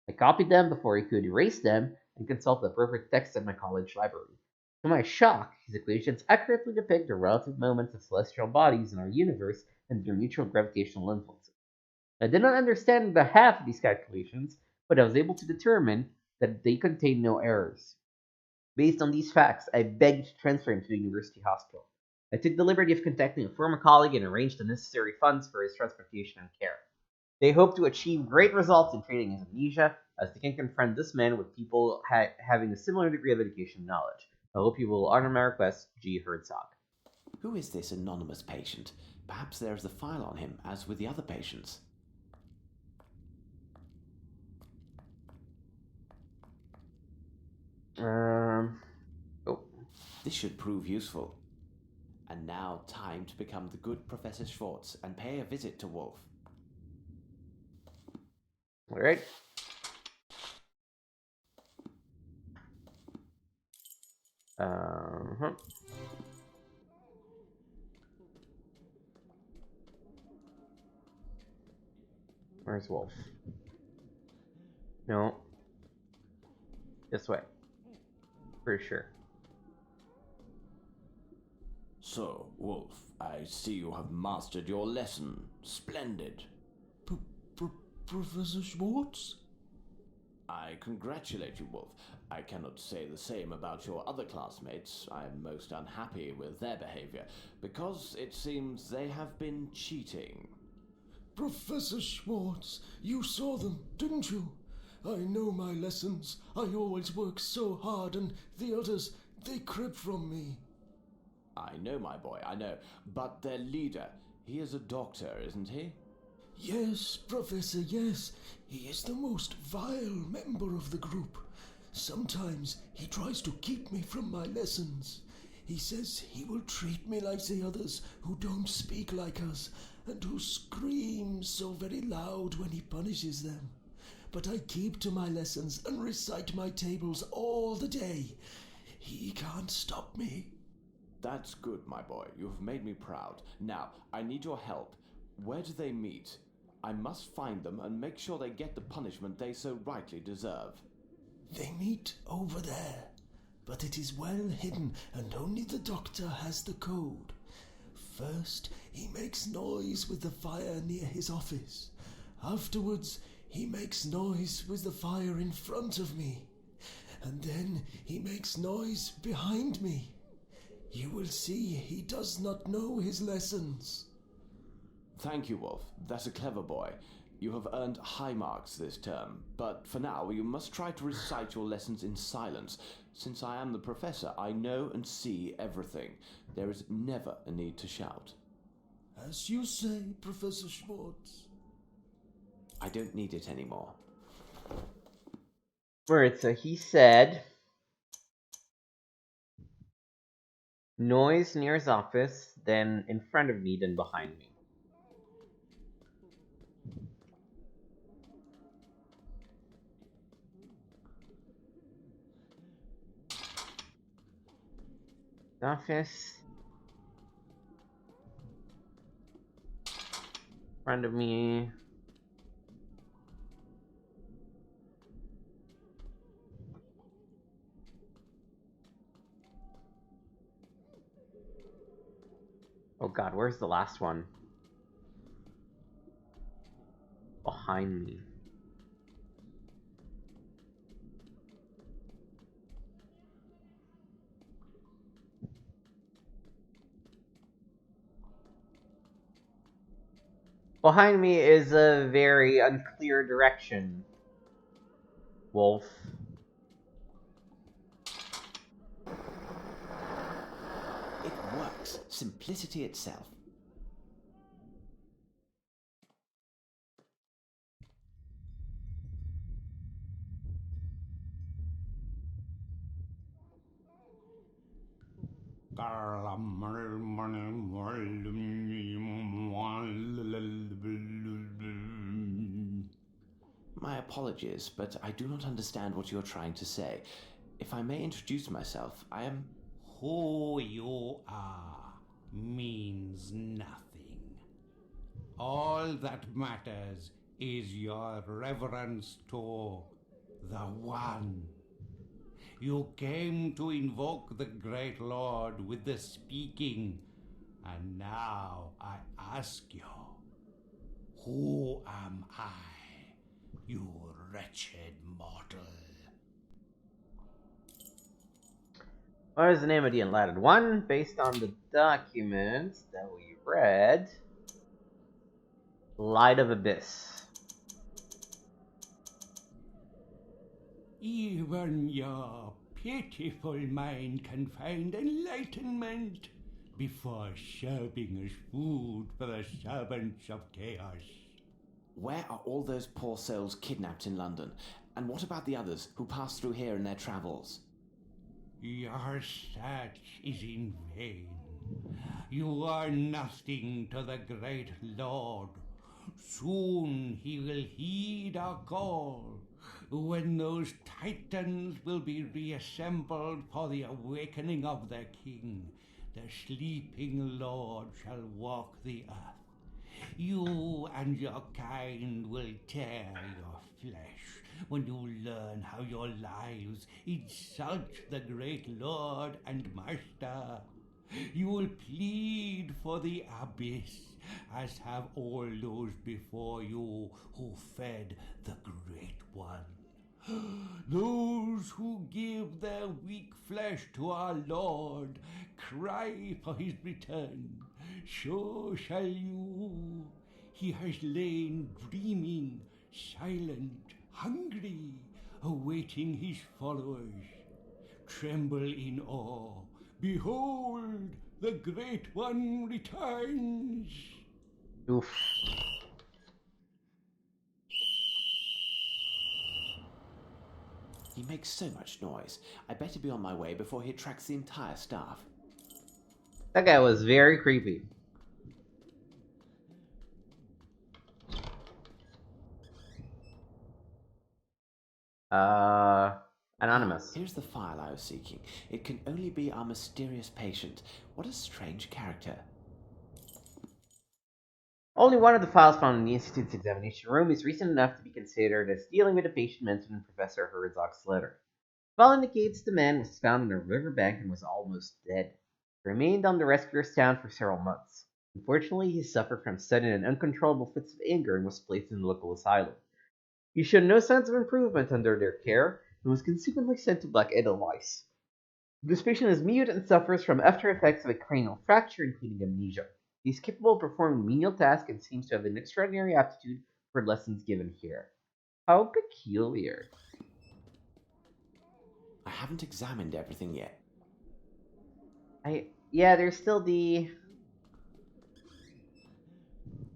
I copied them before he could erase them and consult the appropriate text at my college library. To my shock, his equations accurately depict the relative moments of celestial bodies in our universe and their mutual gravitational influences. I did not understand the half of these calculations, but I was able to determine that they contained no errors. Based on these facts, I begged to transfer him to the university hospital. I took the liberty of contacting a former colleague and arranged the necessary funds for his transportation and care. They hope to achieve great results in treating his amnesia, as they can confront this man with people having a similar degree of education and knowledge. I hope you will honor my request, G. Herzog. Who is this anonymous patient? Perhaps there is a file on him, as with the other patients. Oh. This should prove useful. And now time to become the good Professor Schwartz and pay a visit to Wolf. All right. Uh-huh. Where's Wolf? No. This way. Pretty sure. So, Wolf, I see you have mastered your lesson. Splendid. Professor Schwartz? I congratulate you, Wolf. I cannot say the same about your other classmates. I am most unhappy with their behavior, because it seems they have been cheating. Professor Schwartz, you saw them, didn't you? I know my lessons. I always work so hard, and the others, they crib from me. I know, my boy, I know. But their leader, he is a doctor, isn't he? Yes, Professor, yes. He is the most vile member of the group. Sometimes he tries to keep me from my lessons. He says he will treat me like the others who don't speak like us, and who screams so very loud when he punishes them. But I keep to my lessons and recite my tables all the day. He can't stop me. That's good, my boy. You've made me proud. Now, I need your help. Where do they meet? I must find them and make sure they get the punishment they so rightly deserve. They meet over there, but it is well hidden and only the doctor has the code. First, he makes noise with the fire near his office. Afterwards, he makes noise with the fire in front of me. And then he makes noise behind me. You will see he does not know his lessons. Thank you, Wolf. That's a clever boy. You have earned high marks this term, but for now you must try to recite your lessons in silence. Since I am the professor, I know and see everything. There is never a need to shout. As you say, Professor Schwartz. I don't need it anymore. Word, so he said noise near his office, then in front of me, then behind me. Office. Front of me. Oh god, where's the last one? Behind me. Behind me is a very unclear direction, Wolf. It works. Simplicity itself. My apologies, but I do not understand what you're trying to say. If I may introduce myself, I am... Who you are means nothing. All that matters is your reverence to the One. You came to invoke the great Lord with the speaking, and now I ask you, who am I, you wretched mortal? What is the name of the Enlightened One? Based on the documents that we read, Light of Abyss. Even your pitiful mind can find enlightenment before serving as food for the servants of chaos. Where are all those poor souls kidnapped in London? And what about the others who passed through here in their travels? Your search is in vain. You are nothing to the great Lord. Soon he will heed our call, when those titans will be reassembled for the awakening of their king. The sleeping Lord shall walk the earth. You and your kind will tear your flesh when you learn how your lives insult the great Lord and Master. You will plead for the abyss, as have all those before you who fed the Great One. Those who give their weak flesh to our Lord cry for his return. So shall you. He has lain dreaming, silent, hungry, awaiting his followers. Tremble in awe. Behold, the Great One returns. Oof. He makes so much noise. I better be on my way before he attracts the entire staff. That guy was very creepy. Anonymous. Here's the file I was seeking. It can only be our mysterious patient. What a strange character. Only one of the files found in the Institute's examination room is recent enough to be considered as dealing with the patient mentioned in Professor Herzog's letter. The file indicates the man was found on a riverbank and was almost dead. He remained on the rescuer's town for several months. Unfortunately, he suffered from sudden and uncontrollable fits of anger and was placed in a local asylum. He showed no signs of improvement under their care and was consequently sent to Black Edelweiss. This patient is mute and suffers from after effects of a cranial fracture, including amnesia. He is capable of performing menial tasks and seems to have an extraordinary aptitude for lessons given here. How peculiar. I haven't examined everything yet. Yeah, there's still the...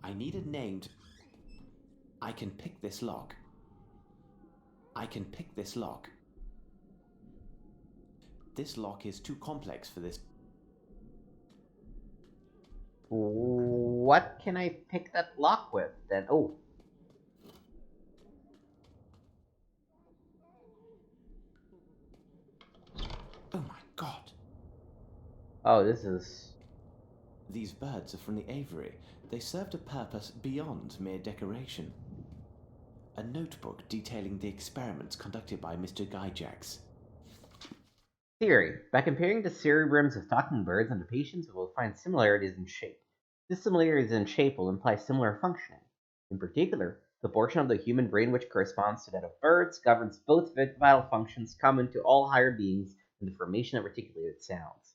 I need a named... I can pick this lock. I can pick this lock. This lock is too complex for this. What can I pick that lock with, then? Oh. Oh my god. Oh, this is... These birds are from the aviary. They served a purpose beyond mere decoration. A notebook detailing the experiments conducted by Mr. Gyjax. Theory. By comparing the cerebrums of talking birds and the patients, we will find similarities in shape. This similarities in shape will imply similar functioning. In particular, the portion of the human brain which corresponds to that of birds governs both vital functions common to all higher beings and the formation of articulated sounds.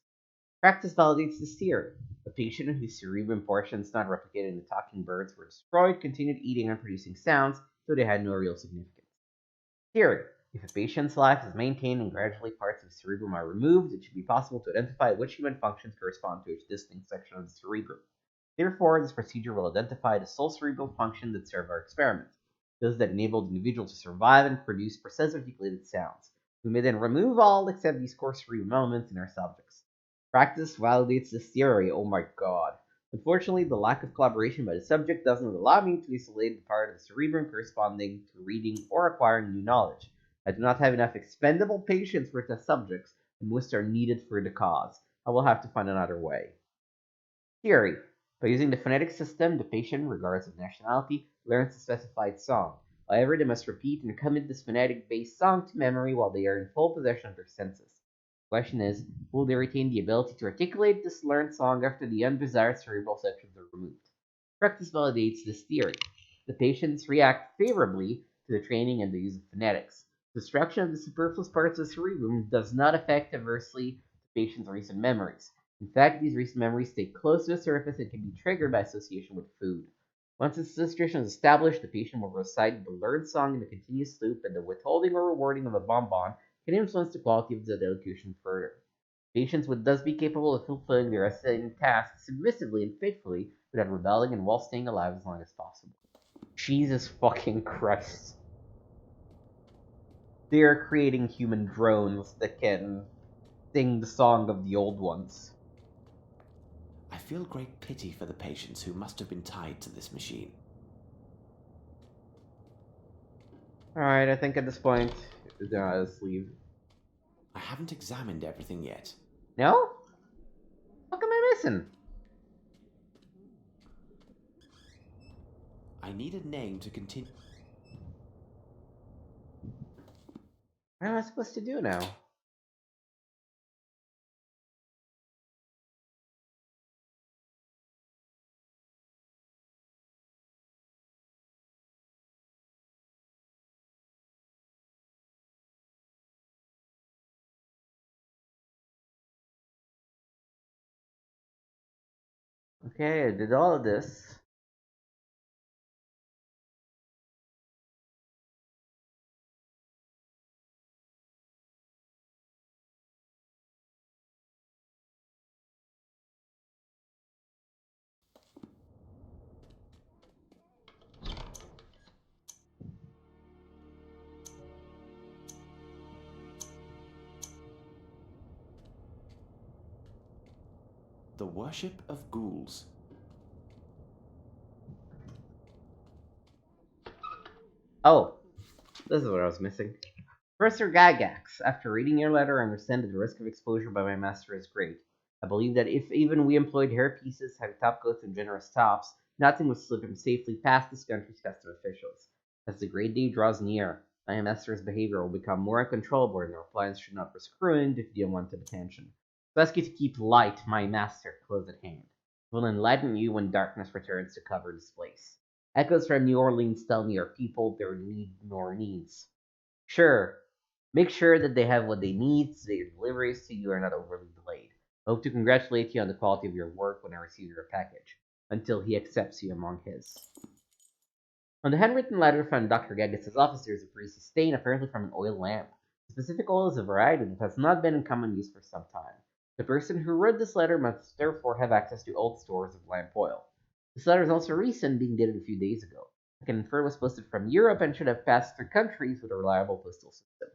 Practice validates this theory. A patient whose cerebrum portions not replicated in the talking birds were destroyed continued eating and producing sounds, though they had no real significance. Theory. If a patient's life is maintained and gradually parts of the cerebrum are removed, it should be possible to identify which human functions correspond to each distinct section of the cerebrum. Therefore, this procedure will identify the sole cerebral function that served our experiment, those that enabled the individual to survive and produce precise articulated sounds. We may then remove all except these core cerebrum elements in our subjects. Practice validates this theory, oh my god. Unfortunately, the lack of collaboration by the subject doesn't allow me to isolate the part of the cerebrum corresponding to reading or acquiring new knowledge. I do not have enough expendable patience for test subjects, and most are needed for the cause. I will have to find another way. Theory. By using the phonetic system, the patient, regardless of nationality, learns a specified song. However, they must repeat and commit this phonetic-based song to memory while they are in full possession of their senses. The question is, will they retain the ability to articulate this learned song after the undesired cerebral sections are removed? Practice validates this theory. The patients react favorably to the training and the use of phonetics. Destruction of the superfluous parts of the cerebrum does not affect adversely the patient's recent memories. In fact, these recent memories stay close to the surface and can be triggered by association with food. Once this association is established, the patient will recite the learned song in a continuous loop, and the withholding or rewarding of a bonbon can influence the quality of the elocution further. Patients would thus be capable of fulfilling their assigned tasks submissively and faithfully without rebelling and while staying alive as long as possible. Jesus fucking Christ. They are creating human drones that can sing the song of the old ones. I feel great pity for the patients who must have been tied to this machine. Alright, I think at this point, let's leave. I haven't examined everything yet. No? What am I missing? I need a name to continue. What am I supposed to do now? Okay, I did all of this. The worship of ghouls. Oh, this is what I was missing. Professor Gygax, after reading your letter, I understand that the risk of exposure by my master is great. I believe that if even we employed hair pieces, heavy topcoats, and generous tops, nothing would slip him safely past this country's custom officials. As the great day draws near, my master's behavior will become more uncontrollable, and our plans should not risk ruined if the unwanted attention. So I ask you to keep light, my master, close at hand. It will enlighten you when darkness returns to cover this place. Echoes from New Orleans tell me our people their need nor needs. Sure, make sure that they have what they need so their deliveries to you are not overly delayed. I hope to congratulate you on the quality of your work when I receive your package, until he accepts you among his. On the handwritten letter from Dr. Gagis's office, there is a greasy stain, apparently from an oil lamp. The specific oil is a variety that has not been in common use for some time. The person who wrote this letter must therefore have access to old stores of lamp oil. This letter is also recent, being dated a few days ago. I can infer it was posted from Europe and should have passed through countries with a reliable postal system.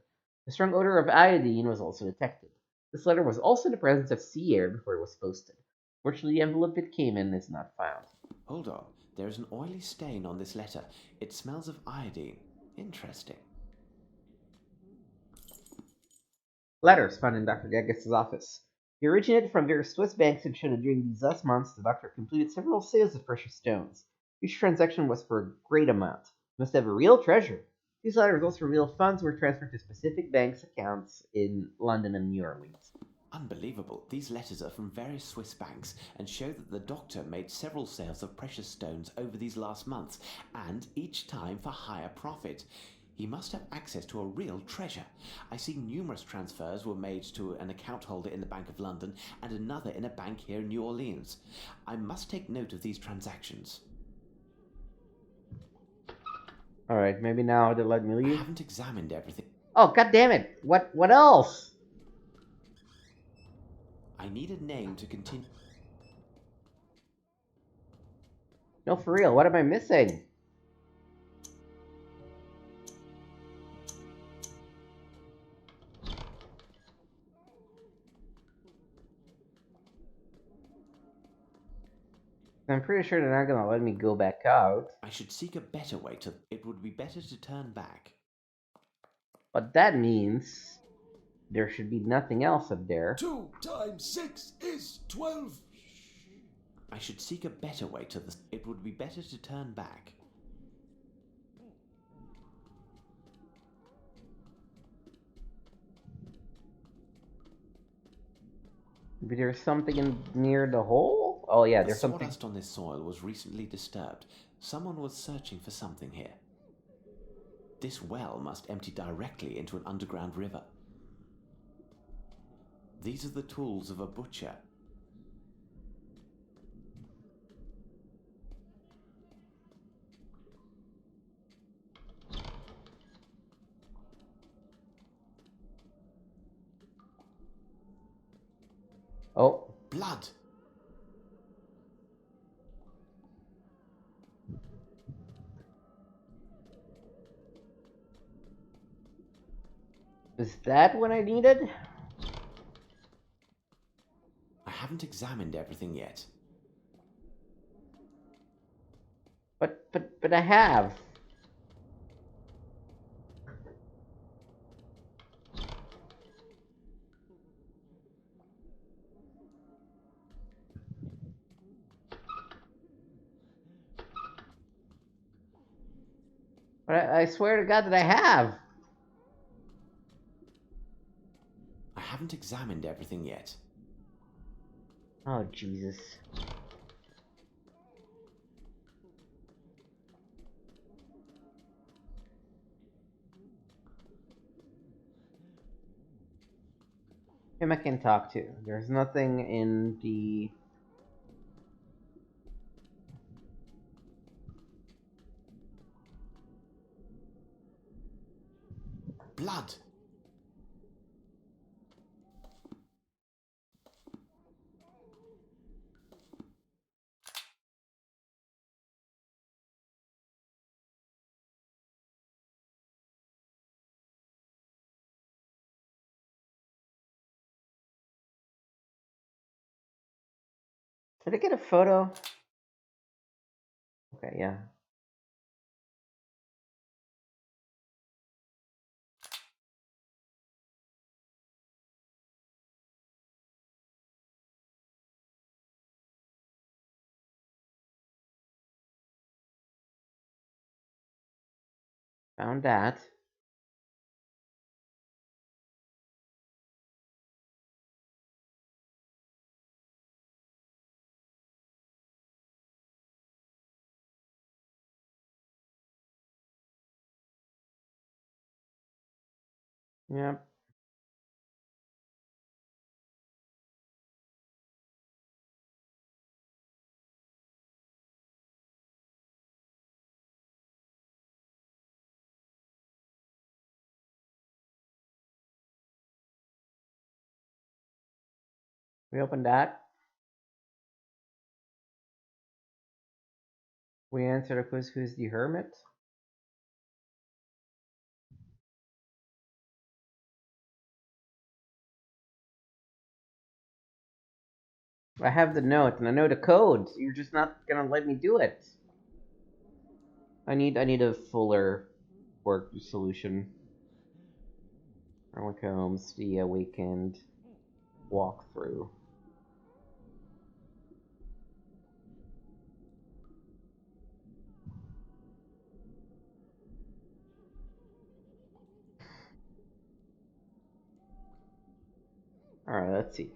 A strong odor of iodine was also detected. This letter was also in the presence of sea air before it was posted. Fortunately, the envelope it came in is not found. Hold on. There is an oily stain on this letter. It smells of iodine. Interesting. Letters found in Dr. Gagis's office. They originated from various Swiss banks and showed that during these last months the doctor completed several sales of precious stones. Each transaction was for a great amount. He must have a real treasure. These letters also reveal funds were transferred to specific banks' accounts in London and New Orleans. Unbelievable. These letters are from various Swiss banks and show that the doctor made several sales of precious stones over these last months, and each time for higher profit. He must have access to a real treasure. I see numerous transfers were made to an account holder in the Bank of London and another in a bank here in New Orleans. I must take note of these transactions. Alright, maybe now they'll let me I leave. haven't examined everything. Oh, god damn it! What else? I need a name to continue. No, for real, what am I missing? I'm pretty sure they're not gonna let me go back out. I should seek a better way to. It would be better to turn back. But that means there should be nothing else up there. 2 times 6 is 12. I should seek a better way to the. It would be better to turn back. Maybe there's something near the hole? Oh yeah, The there's something. sawdust on this soil was recently disturbed. Someone was searching for something here. This well must empty directly into an underground river. These are the tools of a butcher. Oh, Blood! is that what I needed? I haven't examined everything yet. But I have. But I swear to God that I have. I haven't examined everything yet. Oh, Jesus. Him I can talk to. There's nothing in the... Blood! Did I get a photo? Okay, yeah. Found that. Yep. We opened that. We answered a quiz. Who's the hermit? I have the note and I know the code. So you're just not gonna let me do it. I need a fuller work solution. Sherlock Holmes, the Awakened walkthrough. Alright, let's see.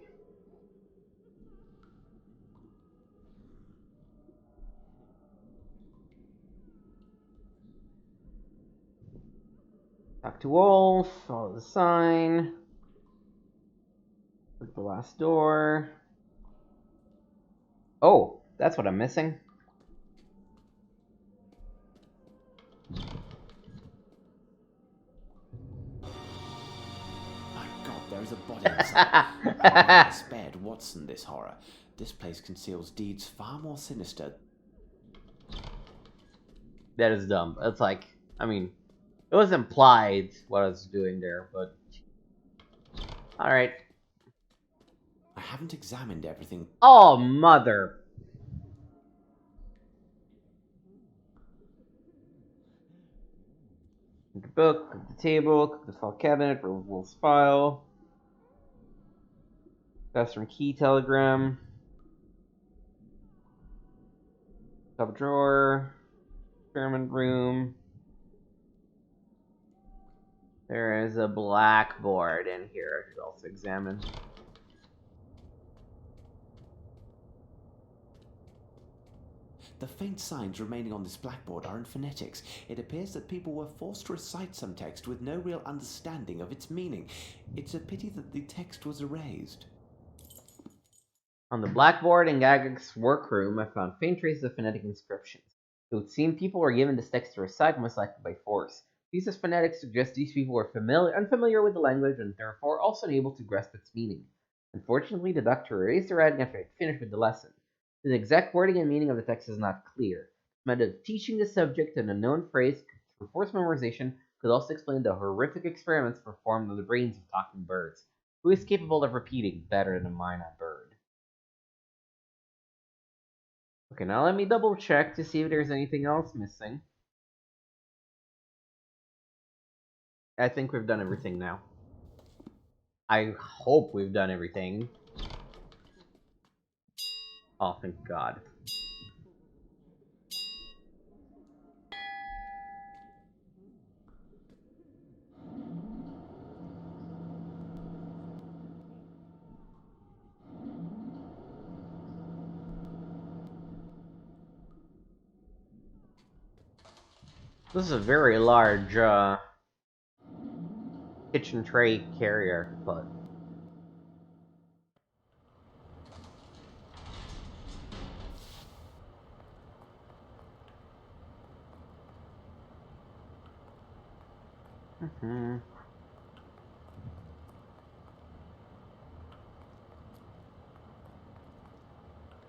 Talk to Wolf, follow the sign. Click the last door. Oh, that's what I'm missing. My God, there is a body inside. I have spared Watson this horror. This place conceals deeds far more sinister. That is dumb. It's like, I mean, it was implied what I was doing there, but... Alright. I haven't examined everything. Oh, mother. Click the book, click the table, click the file cabinet for Wolf's file. Custom key telegram. Top drawer. Experiment room. There is a blackboard in here I should also examine. The faint signs remaining on this blackboard are in phonetics. It appears that people were forced to recite some text with no real understanding of its meaning. It's a pity that the text was erased. On the blackboard in Gagag's workroom, I found faint traces of phonetic inscriptions. It would seem people were given this text to recite, most likely by force. These phonetics suggest these people were unfamiliar with the language and therefore also unable to grasp its meaning. Unfortunately, the doctor erased the writing after it finished with the lesson. The exact wording and meaning of the text is not clear. The method of teaching the subject an unknown phrase through forced memorization could also explain the horrific experiments performed on the brains of talking birds. Who is capable of repeating better than a minor bird? Okay, now let me double check to see if there's anything else missing. I think we've done everything now. I hope we've done everything. Oh, thank God. This is a very large, kitchen tray carrier, but...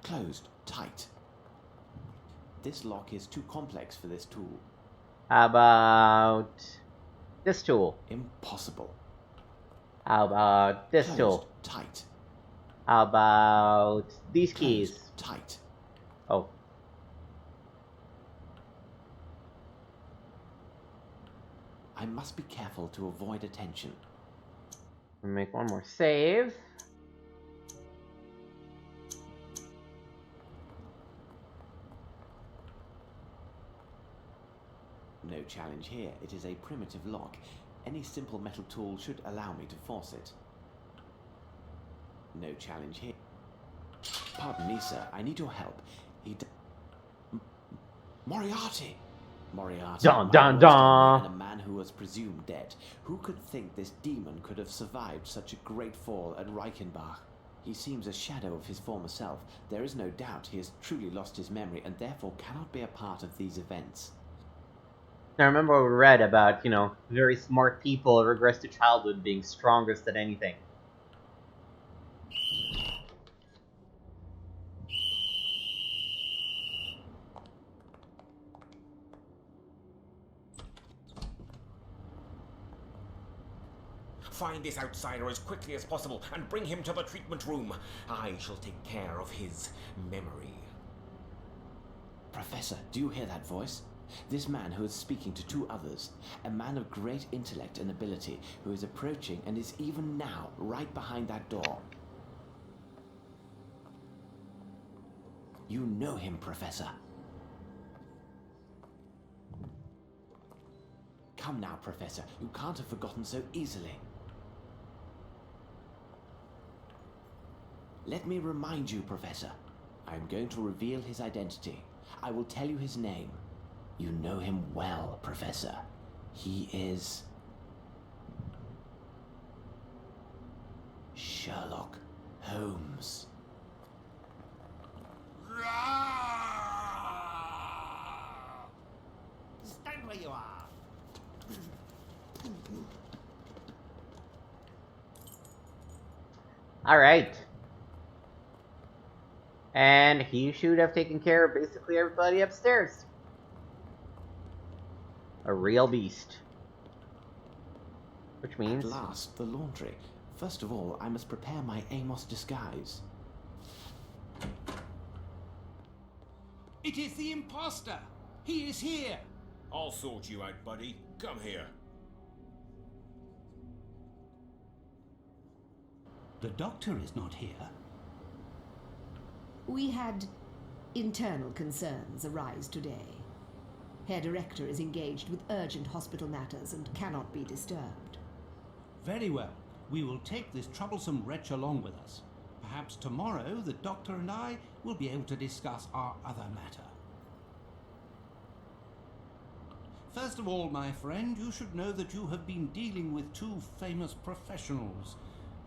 Closed, tight. This lock is too complex for this tool. How about this tool? Impossible. How about this Closed, tool? tight. How about these Closed, keys? tight. Oh. I must be careful to avoid attention. Make one more save. No challenge here. It is a primitive lock. Any simple metal tool should allow me to force it. No challenge here. Pardon me, sir. I need your help. Moriarty! Moriarty, Dun, my dun, worst dun. enemy and a man who was presumed dead. Who could think this demon could have survived such a great fall at Reichenbach? He seems a shadow of his former self. There is no doubt he has truly lost his memory and therefore cannot be a part of these events. I remember we read about, very smart people regress to childhood being strongest at anything. Find this outsider as quickly as possible and bring him to the treatment room. I shall take care of his memory. Professor, do you hear that voice? This man who is speaking to two others, a man of great intellect and ability, who is approaching and is even now right behind that door. You know him, Professor. Come now, Professor. You can't have forgotten so easily. Let me remind you, Professor. I am going to reveal his identity. I will tell you his name. You know him well, Professor. He is... Sherlock Holmes. Stand where you are. Alright. And he should have taken care of basically everybody upstairs. A real beast. Which means... At last, the laundry. First of all, I must prepare my Amos disguise. It is the imposter! He is here! I'll sort you out, buddy. Come here. The doctor is not here. We had internal concerns arise today. Herr Director is engaged with urgent hospital matters and cannot be disturbed. Very well. We will take this troublesome wretch along with us. Perhaps tomorrow the doctor and I will be able to discuss our other matter. First of all, my friend, you should know that you have been dealing with two famous professionals.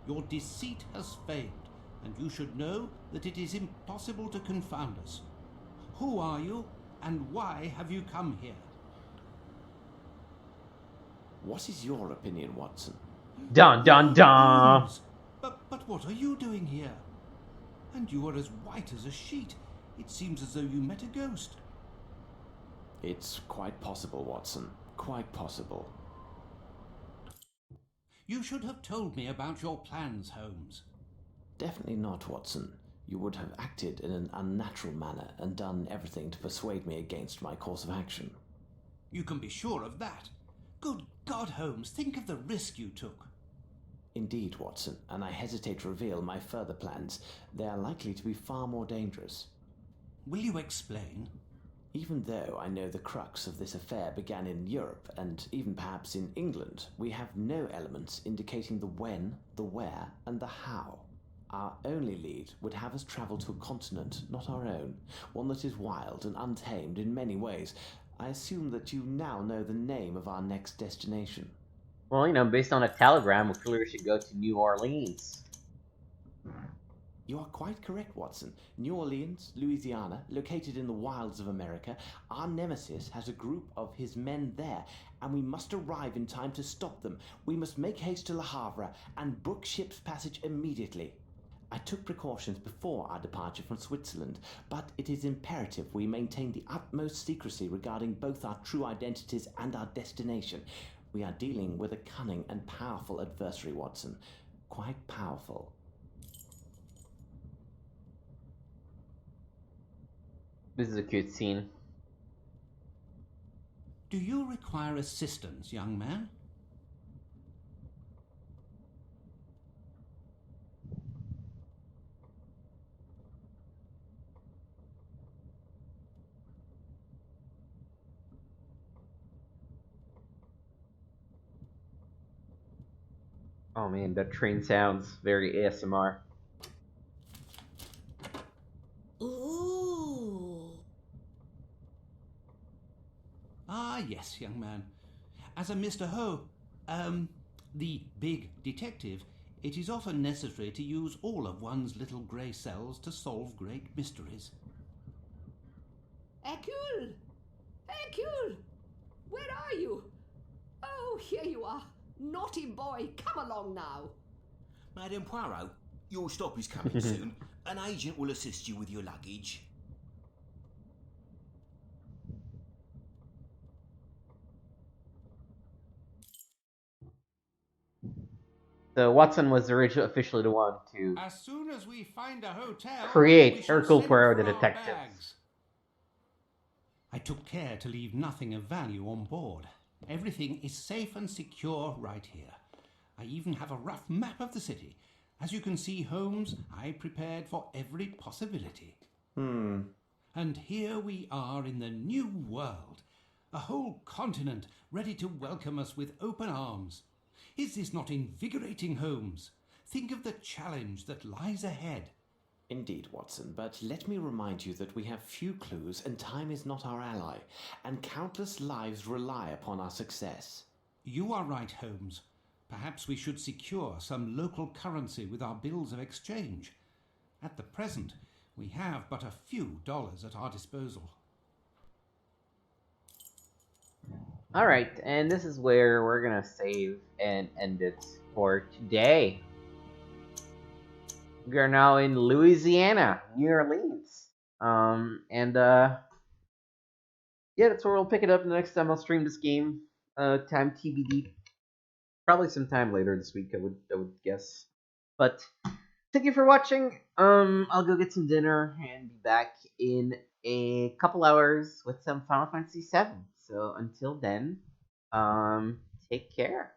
Your deceit has failed, and you should know that it is impossible to confound us. Who are you, and why have you come here? What is your opinion, Watson? Dun dun dun! Holmes! But what are you doing here? And you are as white as a sheet. It seems as though you met a ghost. It's quite possible, Watson. Quite possible. You should have told me about your plans, Holmes. Definitely not, Watson. You would have acted in an unnatural manner and done everything to persuade me against my course of action. You can be sure of that. Good God, Holmes, think of the risk you took. Indeed, Watson, and I hesitate to reveal my further plans. They are likely to be far more dangerous. Will you explain? Even though I know the crux of this affair began in Europe, and even perhaps in England, we have no elements indicating the when, the where, and the how. Our only lead would have us travel to a continent not our own, one that is wild and untamed in many ways. I assume that you now know the name of our next destination. Well, based on a telegram, we clearly should go to New Orleans. You are quite correct, Watson. New Orleans, Louisiana, located in the wilds of America. Our nemesis has a group of his men there, and we must arrive in time to stop them. We must make haste to Le Havre and book ship's passage immediately. I took precautions before our departure from Switzerland, but it is imperative we maintain the utmost secrecy regarding both our true identities and our destination. We are dealing with a cunning and powerful adversary, Watson. Quite powerful. This is a cute scene. Do you require assistance, young man? Oh man, that train sounds very ASMR. Ooh. Ah, yes, young man. As a Mr. Ho, the big detective, it is often necessary to use all of one's little grey cells to solve great mysteries. Hercule! Hercule! Where are you? Oh, here you are. Naughty boy, come along now. Madame Poirot, your stop is coming soon. An agent will assist you with your luggage. So Watson was officially the one to As soon as we find a hotel, we create shall Hercule send Poirot for the our detectives. bags. I took care to leave nothing of value on board. Everything is safe and secure right here. I even have a rough map of the city. As you can see, Holmes, I prepared for every possibility. And here we are in the new world. A whole continent ready to welcome us with open arms. Is this not invigorating, Holmes? Think of the challenge that lies ahead. Indeed, Watson, but let me remind you that we have few clues and time is not our ally, and countless lives rely upon our success. You are right, Holmes. Perhaps we should secure some local currency with our bills of exchange. At the present, we have but a few dollars at our disposal. Alright, and this is where we're gonna save and end it for today. We are now in Louisiana, New Orleans. And yeah, that's where we'll pick it up the next time I'll stream this game. Time TBD. Probably sometime later this week, I would guess. But thank you for watching. I'll go get some dinner and be back in a couple hours with some Final Fantasy VII. So until then, take care.